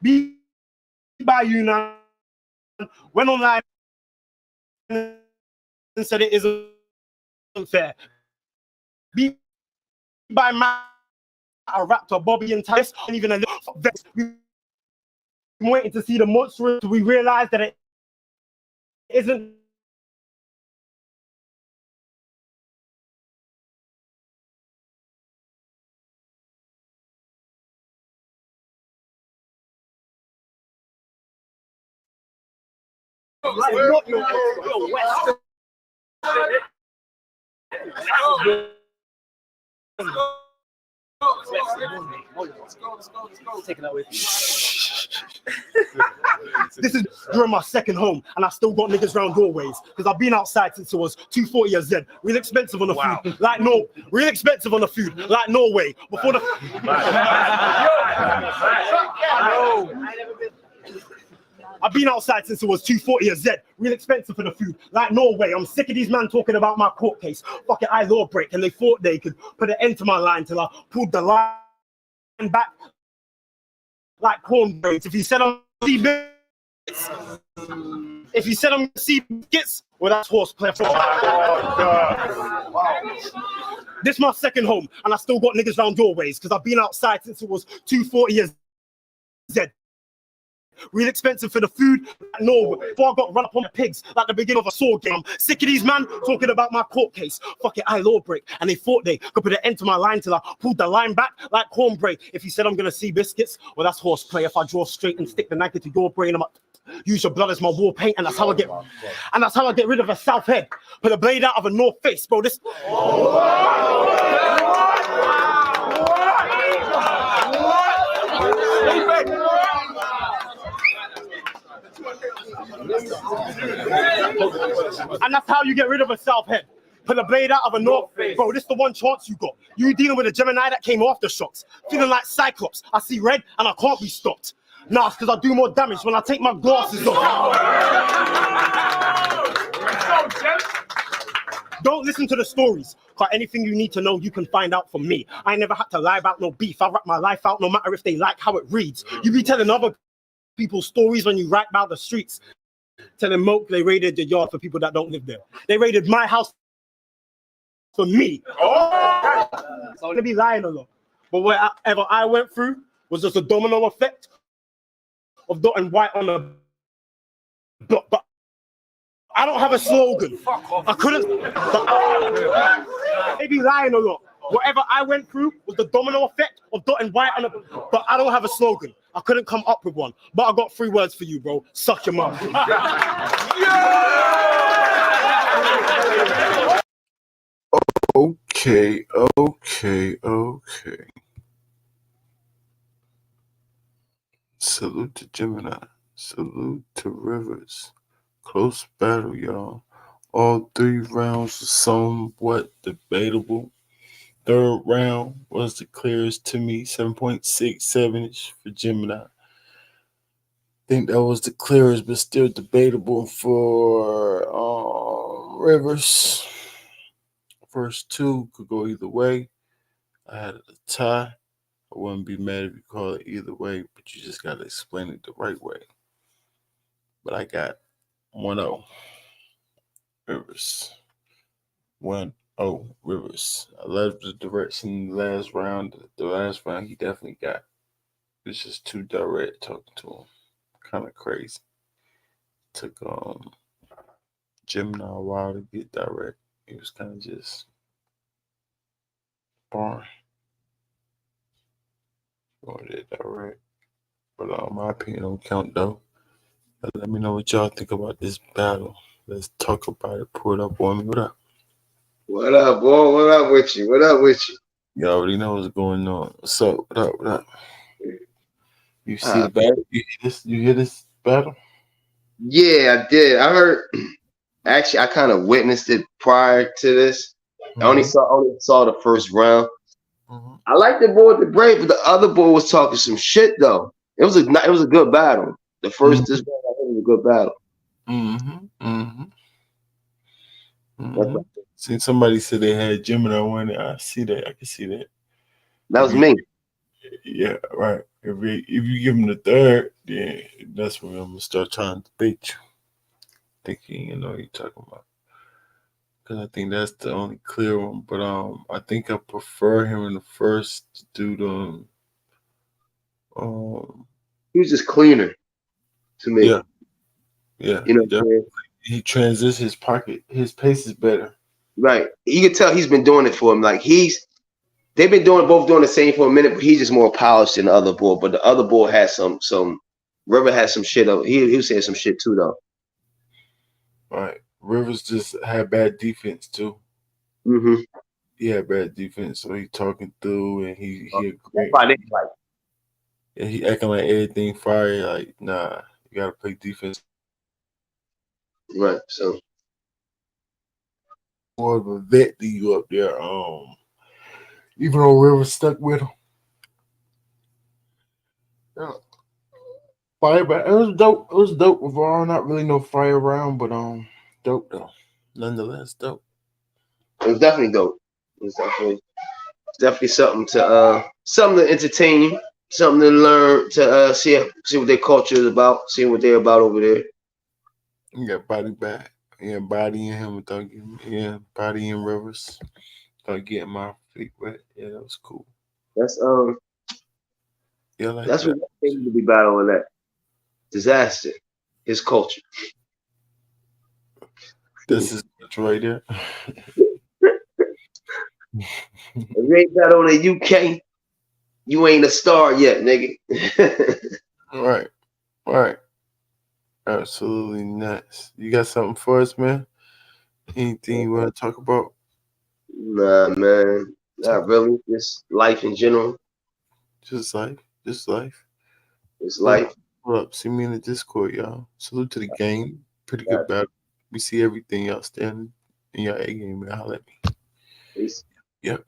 beat by Yunan, went online and said it isn't fair. Beat by Matt, a Raptor, Bobby and Tice, and even a little vex. We've been waiting to see the monster. We realized that it isn't. Take it away. This is during my second home, and I still got niggas round doorways because I've been outside since it was 240 a Z. Real expensive on the food, like real expensive on the food, like Norway. Before the. I've been outside since it was 240 a Z. Real expensive for the food, like Norway. I'm sick of these men talking about my court case. Fuck it, I law break, and they thought they could put an end to my line till I pulled the line back like cornbread. If you said I'm see bits, well that's horseplay. This is my second home, and I still got niggas round doorways because I've been outside since it was 240 a Z. Real expensive for the food, no. Before I got run up on the pigs like the beginning of a sword game. I'm sick of these man talking about my court case. Fuck it, I law break, and they thought they could put an end to my line till I pulled the line back like cornbread. If you said I'm gonna see biscuits, well that's horseplay. If I draw straight and stick the knife into your brain, I'm up. Use your blood as my war paint, and that's how I get rid of a south head. Put a blade out of a north face, bro. This. And that's how you get rid of a south head. Put a blade out of a north face. Bro, this is the one chance you got. You dealing with a Gemini that came off the shocks. Feeling like Cyclops. I see red and I can't be stopped. Nah, it's because I do more damage when I take my glasses off. Don't listen to the stories. Cause anything you need to know, you can find out from me. I never had to lie about no beef. I rap my life out no matter if they like how it reads. You be telling other people's stories when you rap about the streets. Telling Moke they raided the yard for people that don't live there. They raided my house for me. Oh! So I'm gonna be lying a lot. But whatever I went through was just a domino effect of dotting white on a block. But I don't have a slogan. I couldn't. They be lying a lot. Whatever I went through was the domino effect of dotting white on a. But I don't have a slogan. I couldn't come up with one. But I got 3 words for you, bro. Suck your mouth. Okay. Salute to Gemini. Salute to Rivers. Close battle, y'all. All 3 rounds were somewhat debatable. 3rd round was the clearest to me, 7.67 for Gemini. I think that was the clearest, but still debatable for Rivers. First 2 could go either way. I had a tie. I wouldn't be mad if you call it either way, but you just got to explain it the right way. But I got 1-0 Rivers. 1-0 Rivers. I love the direction in the last round. The last round he definitely got. It's just too direct talking to him. Kind of crazy. Took Gemini a while to get direct. He was kind of just boring. Going it direct. But my opinion don't count though. But let me know what y'all think about this battle. Let's talk about it. Pull it up on me. What up? What up, boy? What up with you? What up with you? You already know what's going on. What's up? What up? What up? You see the battle? You hear this battle? Yeah, I did. I heard. Actually, I kind of witnessed it prior to this. I only saw the first round. I like the boy with the Brave, but the other boy was talking some shit though. It was a good battle. The first this battle, I think, was a good battle. See, somebody said they had Gemini winning. I see that. I can see that. That was me. Yeah, right. If you give him the 3rd, then that's when I'm gonna start trying to debate you. Thinking you know what you're talking about. Because I think that's the only clear one. But I think I prefer him in the first to do the he was just cleaner to me. Yeah. You know, he transitions his pocket. His pace is better. Right. You can tell he's been doing it for him. Like they've been both doing the same for a minute, but he's just more polished than the other boy. But the other boy has some River has some shit up. He was saying some shit too though. Right. Rivers just had bad defense too. He had bad defense, so he talking through and he he acting like everything fire. Like, nah, you gotta play defense. Right. So more of a vet than you up there. Even though Rivers stuck with him. Yeah. Fire, but it was dope. It was dope overall. Not really no fire round, but dope though. Nonetheless, dope. It was definitely dope. It was definitely something to entertain you, something to learn, to see what their culture is about, see what they're about over there. You got body back. Yeah, bodying him without getting bodying Rivers. Without getting my feet wet. Yeah, that was cool. That's like that's that. what they need to be battling that. Disaster. His culture. This is right there. If you ain't battling the UK, you ain't a star yet, nigga. Right. Absolutely nuts. You got something for us, man? Anything you want to talk about? Nah, man. Not really. Just life in general. Just life. It's life. Hold up. See me in the Discord, y'all. Salute to the game. Pretty good battle. We see everything outstanding in your A game, man. Holla at me. Peace. Yep.